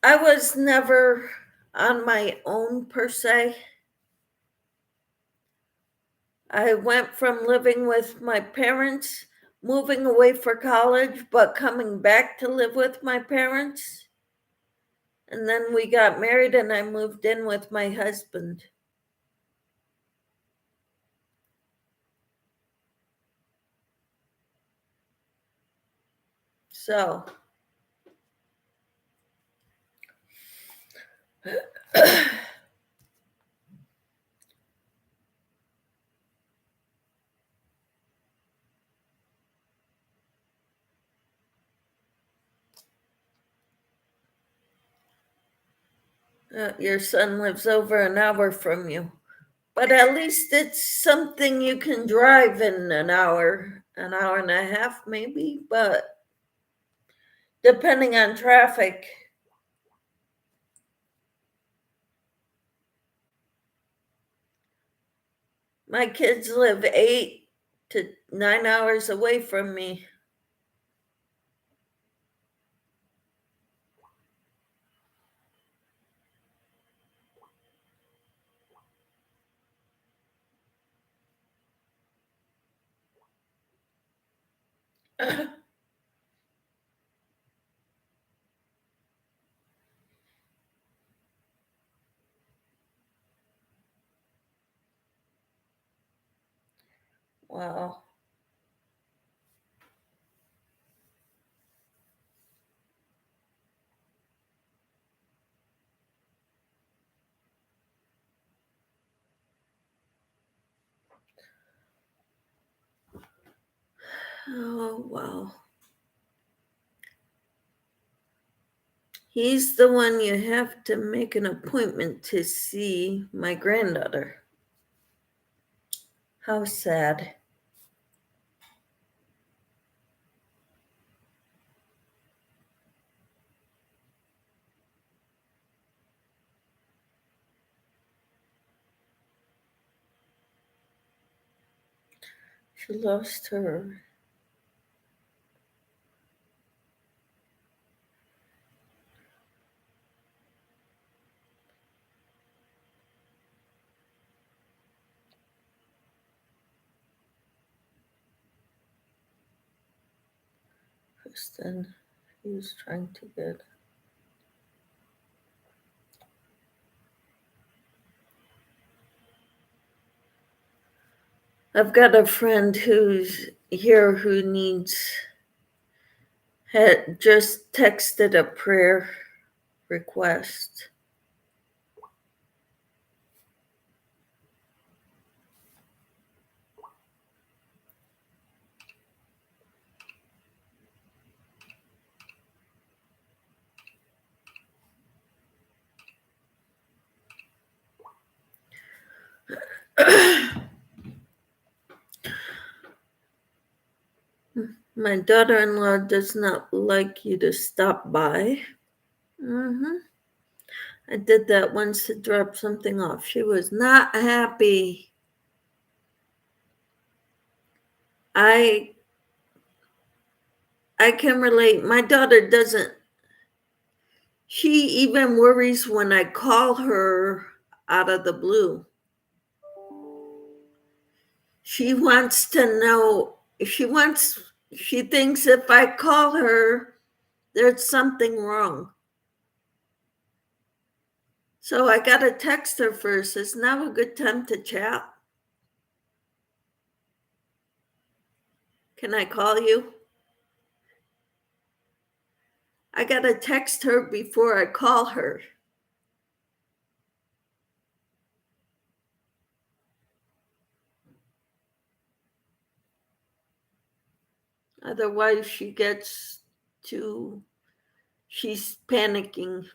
I was never on my own per se. I went from living with my parents, moving away for college, but coming back to live with my parents. And then we got married and I moved in with my husband. So, your son lives over an hour from you. But at least it's something you can drive in an hour and a half, maybe. But depending on traffic, my kids live 8 to 9 hours away from me. Wow. Oh, wow. He's the one you have to make an appointment to see my granddaughter. How sad. She lost her. Kristen, he was trying to get. I've got a friend who's here who had just texted a prayer request. My daughter-in-law does not like you to stop by. I did that once to drop something off. She was not happy. I can relate. My daughter doesn't. She even worries when I call her out of the blue. She wants to know, she thinks if I call her, there's something wrong. So I got to text her first. Is now a good time to chat? Can I call you? I got to text her before I call her. Otherwise, she's panicking.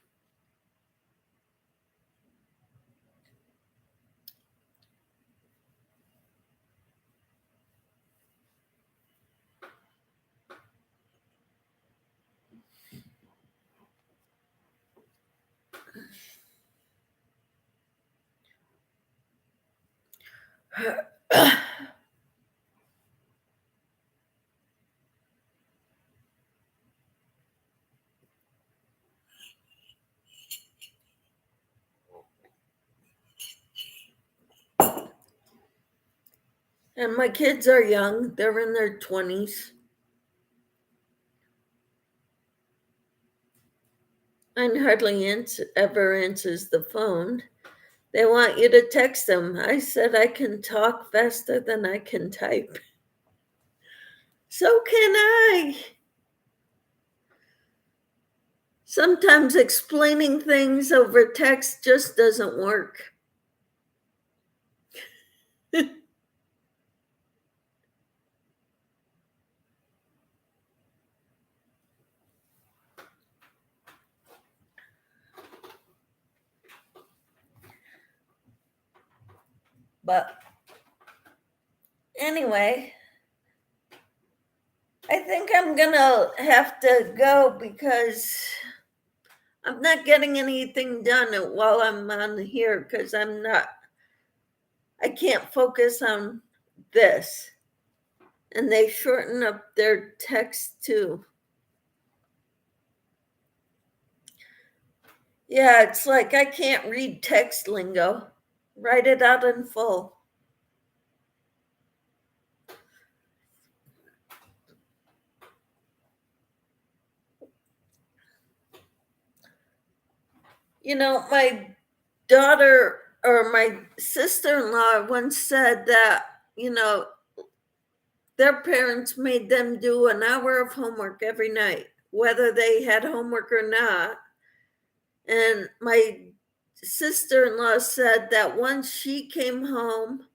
And my kids are young. They're in their 20s. And hardly ever answers the phone. They want you to text them. I said I can talk faster than I can type. So can I. Sometimes explaining things over text just doesn't work. But anyway, I think I'm gonna have to go because I'm not getting anything done while I'm on here because I can't focus on this. And they shorten up their text too. Yeah, it's like I can't read text lingo. Write it out in full. You know, my daughter or my sister-in-law once said that, their parents made them do an hour of homework every night, whether they had homework or not. And my sister-in-law said that once she came home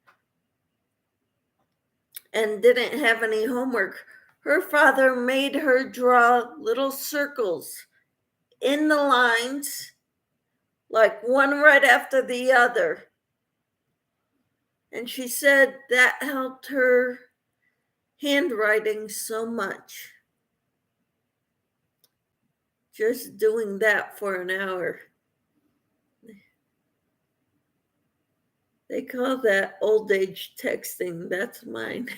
and didn't have any homework, her father made her draw little circles in the lines, like one right after the other. And she said that helped her handwriting so much. Just doing that for an hour. They call that old age texting. That's mine.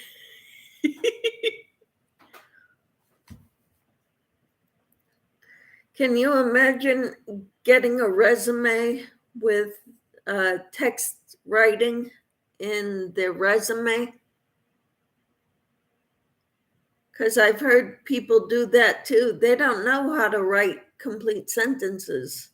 Can you imagine getting a resume with text writing in the resume? Because I've heard people do that too. They don't know how to write complete sentences.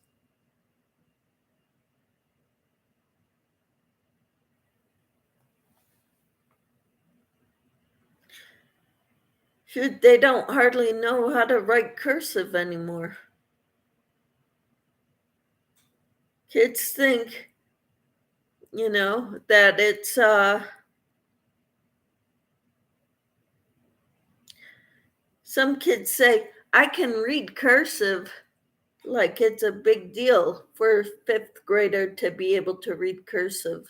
Shoot, they don't hardly know how to write cursive anymore. Kids think, that it's some kids say, I can read cursive, like it's a big deal for a fifth grader to be able to read cursive.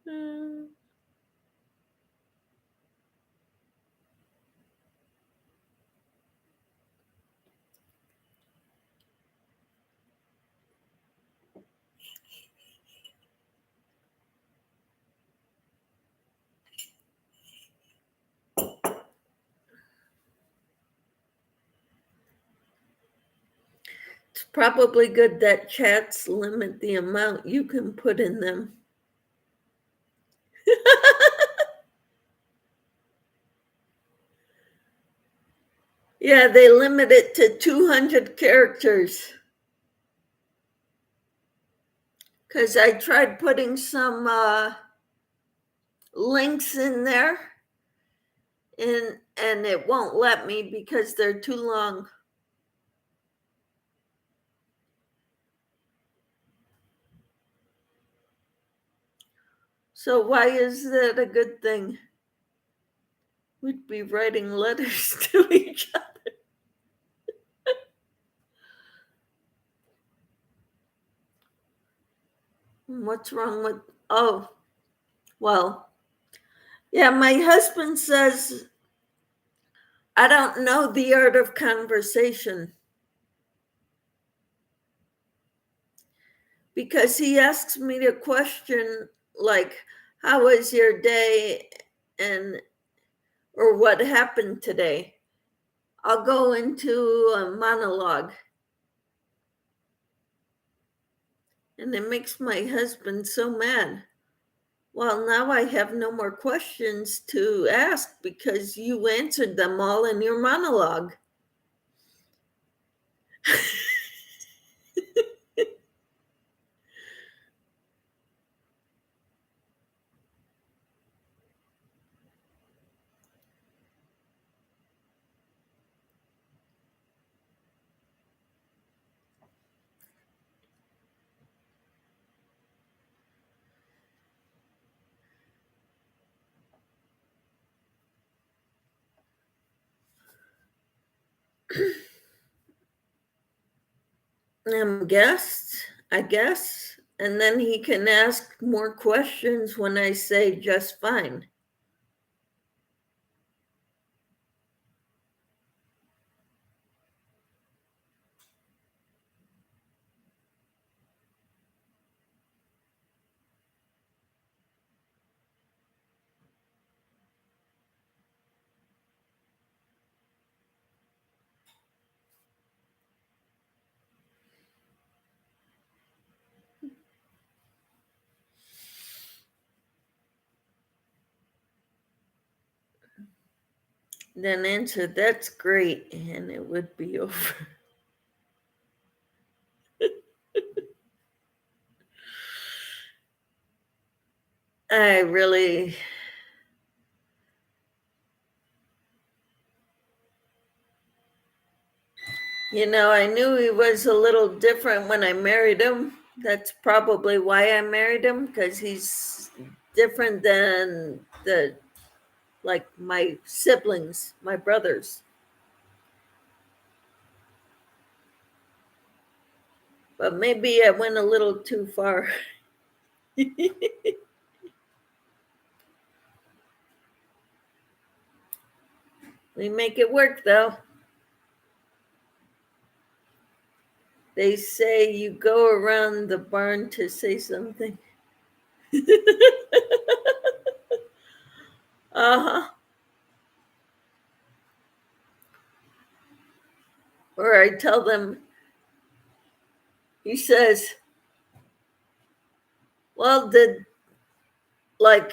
Mm. It's probably good that chats limit the amount you can put in them. Yeah, they limit it to 200 characters. Because I tried putting some links in there, and it won't let me because they're too long. So why is that a good thing? We'd be writing letters to each other. What's wrong with, oh, well, yeah, my husband says I don't know the art of conversation because he asks me a question like, how was your day? And or what happened today? I'll go into a monologue. And it makes my husband so mad. Well, now I have no more questions to ask because you answered them all in your monologue. I guess. And then he can ask more questions when I say just fine. Then answer, that's great, and it would be over. I really, I knew he was a little different when I married him. That's probably why I married him, because he's different than like my siblings, my brothers. But maybe I went a little too far. We make it work, though. They say you go around the barn to say something. Uh-huh. Or I tell them, he says, well,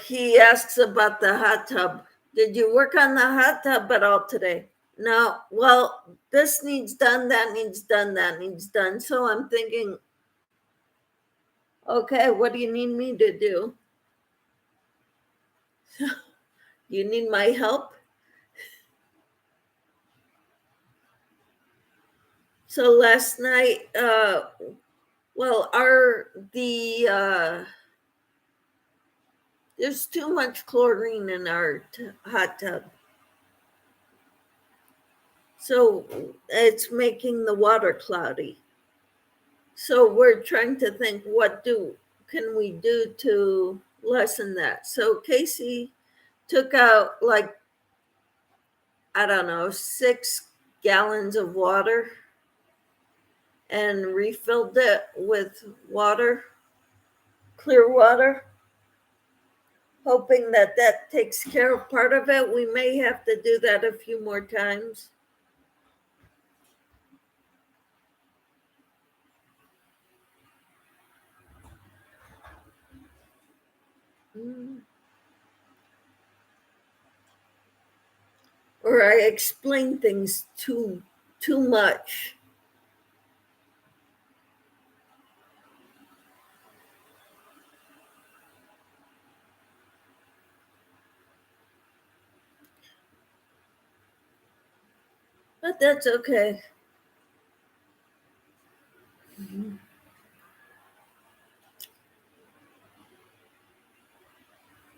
he asks about the hot tub. Did you work on the hot tub at all today? No. Well, this needs done, that needs done, that needs done. So I'm thinking, okay, what do you need me to do? You need my help? So last night, well, there's too much chlorine in our hot tub. So it's making the water cloudy. So we're trying to think, what can we do to lessen that. So Casey took out, like, I don't know, 6 gallons of water and refilled it with water, clear water, hoping that that takes care of part of it. We may have to do that a few more times. Or I explain things too much. But that's okay.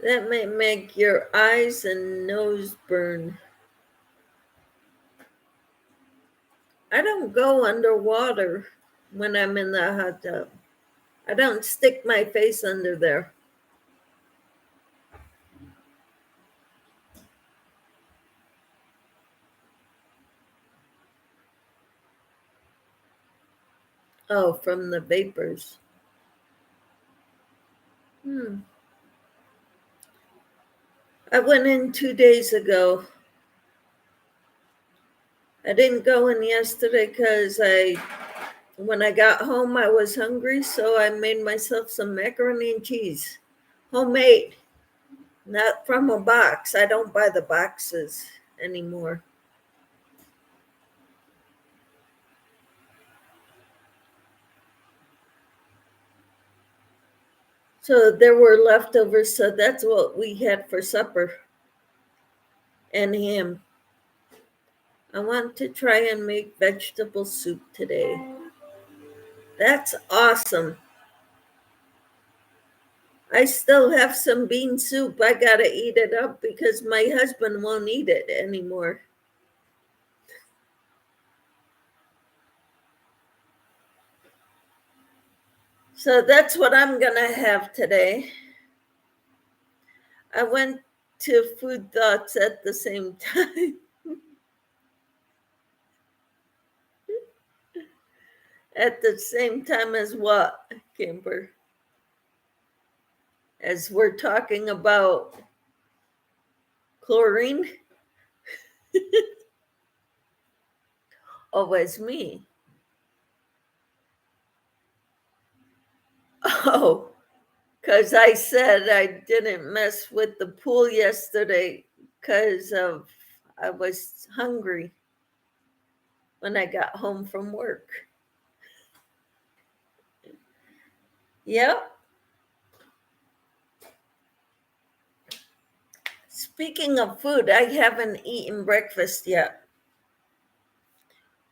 That may make your eyes and nose burn. I don't go underwater when I'm in the hot tub. I don't stick my face under there. Oh, from the vapors. I went in 2 days ago. I didn't go in yesterday because when I got home, I was hungry, so I made myself some macaroni and cheese, homemade, not from a box. I don't buy the boxes anymore. So there were leftovers, so that's what we had for supper, and ham. I want to try and make vegetable soup today. That's awesome. I still have some bean soup. I gotta eat it up because my husband won't eat it anymore. So that's what I'm gonna have today. I went to Food Thoughts at the same time. At the same time as what, Camper? As we're talking about chlorine? Oh, it's me. Oh, because I said I didn't mess with the pool yesterday because I was hungry when I got home from work. Yep. Speaking of food, I haven't eaten breakfast yet.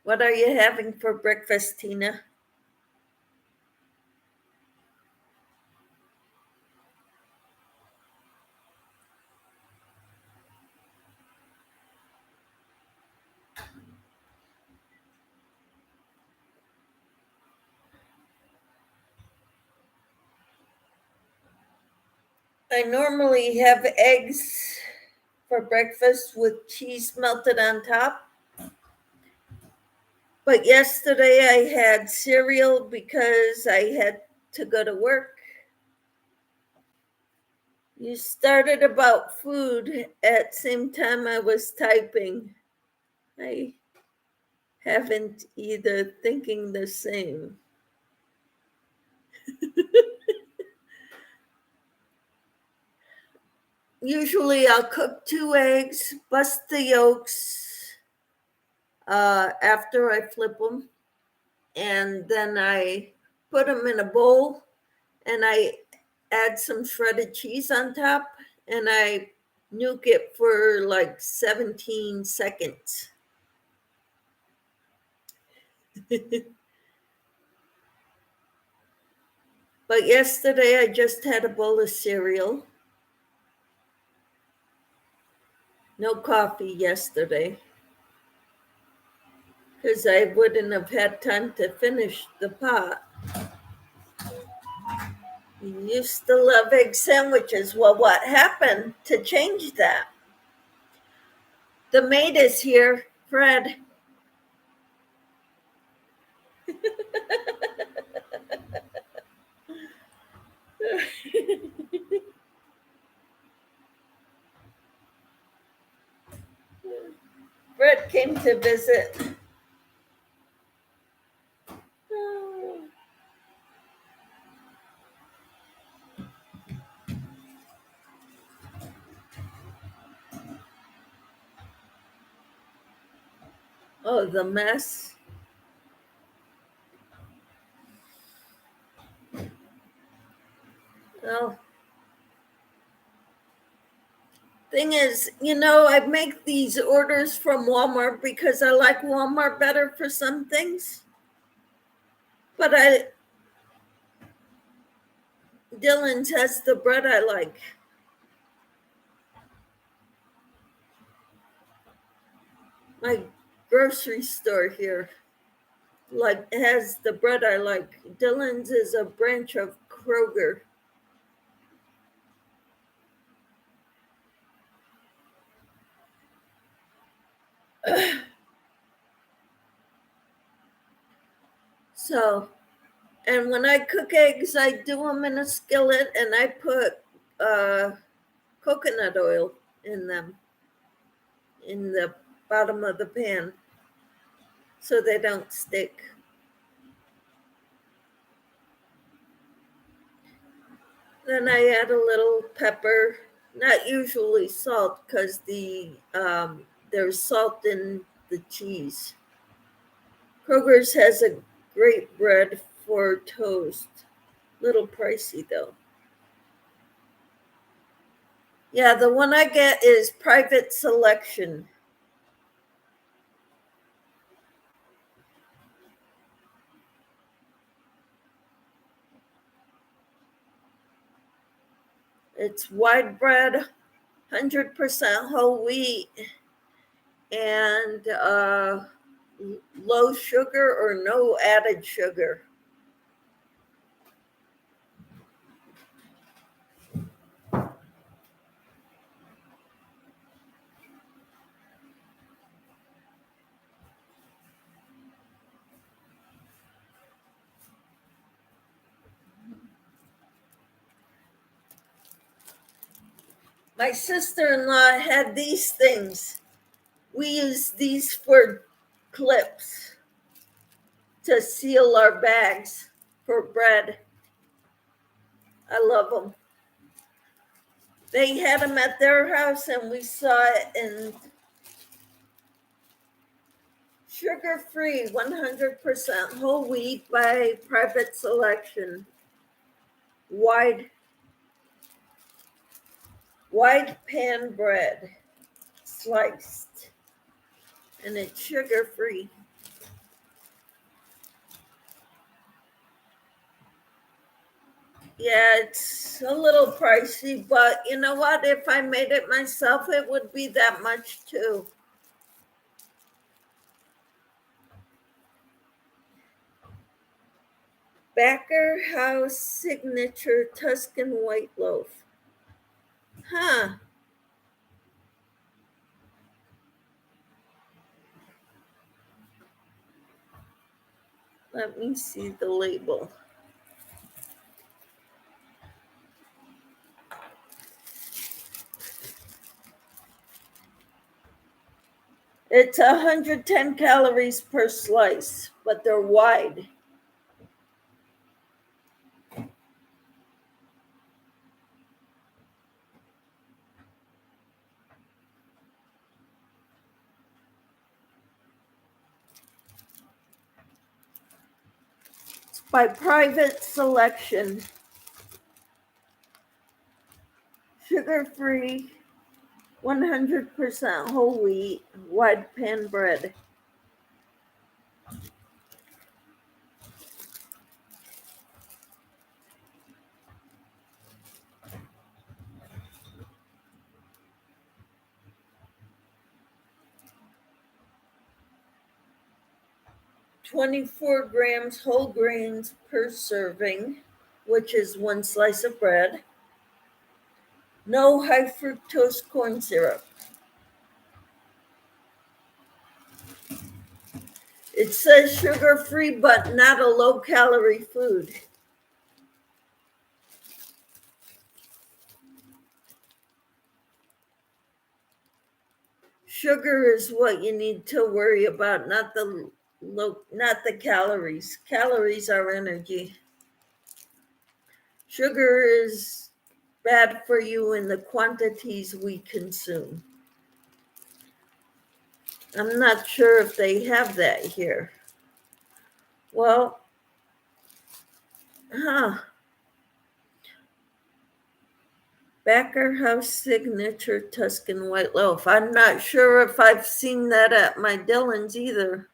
What are you having for breakfast, Tina? I normally have eggs for breakfast with cheese melted on top. But yesterday I had cereal because I had to go to work. You started about food at same time I was typing. I haven't either thinking the same. Usually I'll cook 2 eggs, bust the yolks after I flip them, and then I put them in a bowl and I add some shredded cheese on top and I nuke it for like 17 seconds. But yesterday I just had a bowl of cereal. No coffee yesterday because I wouldn't have had time to finish the pot. You used to love egg sandwiches. Well, what happened to change that? The maid is here, Fred. Fred came to visit. Oh, the mess. Well, thing is, I make these orders from Walmart because I like Walmart better for some things. But Dylan's has the bread I like. My grocery store here has the bread I like. Dylan's is a branch of Kroger. So, and when I cook eggs, I do them in a skillet and I put coconut oil in them in the bottom of the pan so they don't stick. Then I add a little pepper, not usually salt because there's salt in the cheese. Kroger's has a great bread for toast. Little pricey though. Yeah, the one I get is private selection. It's white bread, 100% whole wheat, and low sugar or no added sugar. My sister-in-law had these things. We use these for clips to seal our bags for bread. I love them. They had them at their house and we saw it in sugar-free, 100% whole wheat by private selection. Wide pan bread, sliced, and it's sugar-free. Yeah, it's a little pricey, but you know what? If I made it myself, it would be that much too. Backer House Signature Tuscan White Loaf. Huh. Let me see the label. It's 110 calories per slice, but they're wide. It's by private selection. Sugar-free, 100% whole wheat, wide pan bread. "24 grams whole grains per serving. which is 1 slice of bread. No high fructose corn syrup. It says sugar-free, but not a low-calorie food. Sugar is what you need to worry about, not the calories. Calories are energy. Sugar is bad for you in the quantities we consume. I'm not sure if they have that here. Well, Backer House Signature Tuscan White Loaf. I'm not sure if I've seen that at my Dillon's either.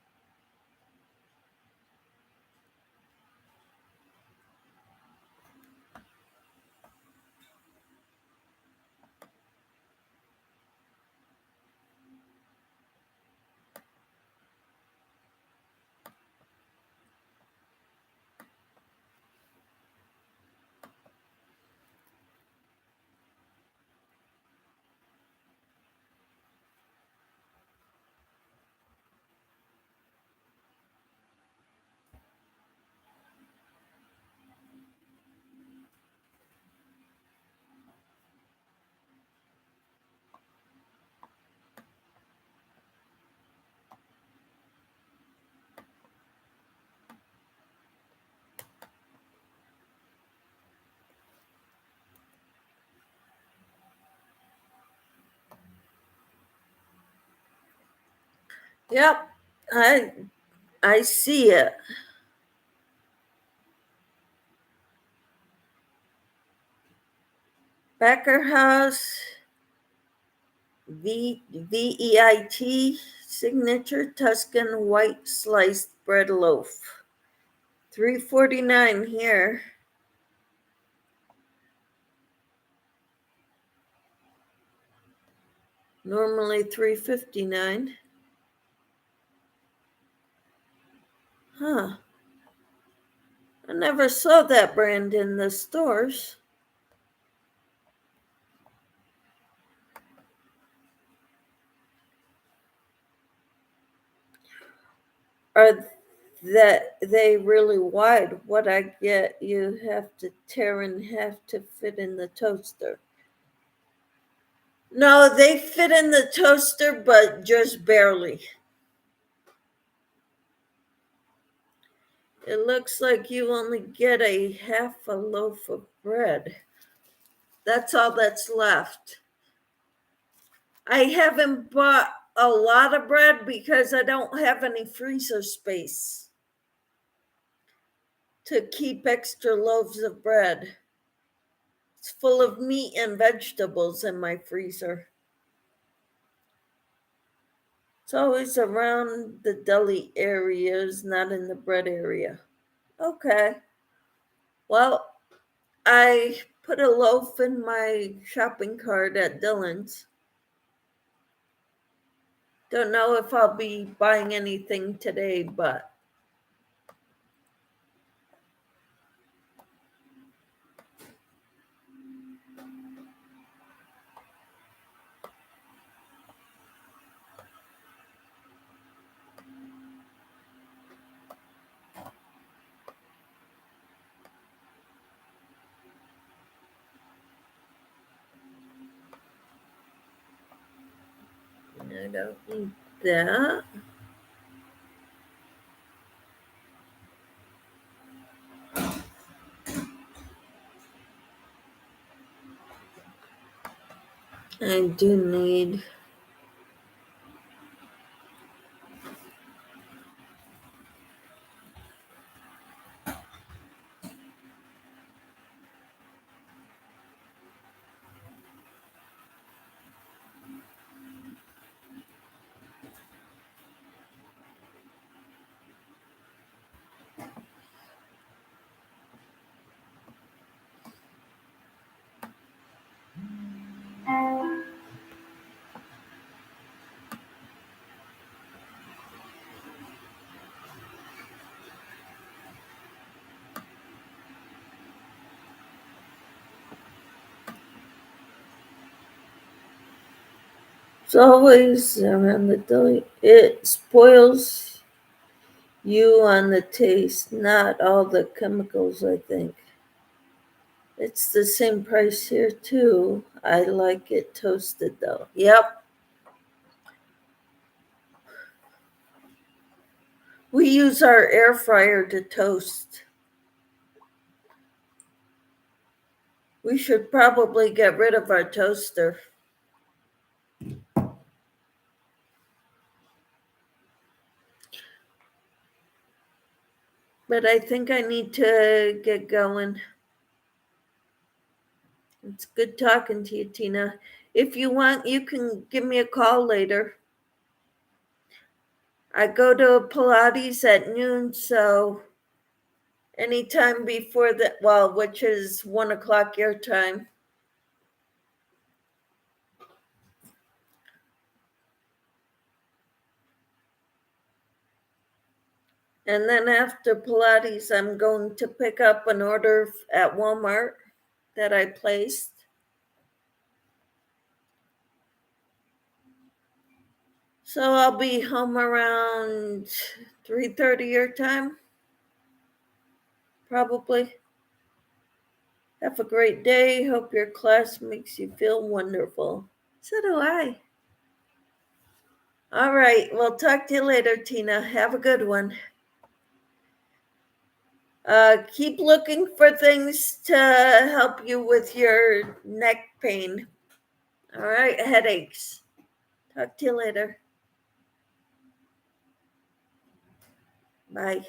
Yep, I see it. Backer House VEIT Signature Tuscan White Sliced Bread Loaf. $3.49 here. Normally $3.59. I never saw that brand in the stores. Are they really wide? What I get, you have to tear in half to fit in the toaster. No, they fit in the toaster, but just barely. It looks like you only get a half a loaf of bread. That's all that's left. I haven't bought a lot of bread because I don't have any freezer space to keep extra loaves of bread. It's full of meat and vegetables in my freezer. It's always around the deli areas, not in the bread area. Okay. Well, I put a loaf in my shopping cart at Dillon's. Don't know if I'll be buying anything today, but I don't need that. I do need It's always around the deli. It spoils you on the taste, not all the chemicals, I think. It's the same price here too. I like it toasted though. Yep. We use our air fryer to toast. We should probably get rid of our toaster. But I think I need to get going. It's good talking to you, Tina. If you want, you can give me a call later. I go to Pilates at noon, so anytime before that, well, which is 1 o'clock your time. And then after Pilates, I'm going to pick up an order at Walmart that I placed. So I'll be home around 3:30 your time, probably. Have a great day. Hope your class makes you feel wonderful. So do I. All right. We'll talk to you later, Tina. Have a good one. Keep looking for things to help you with your neck pain. All right. Headaches. Talk to you later. Bye.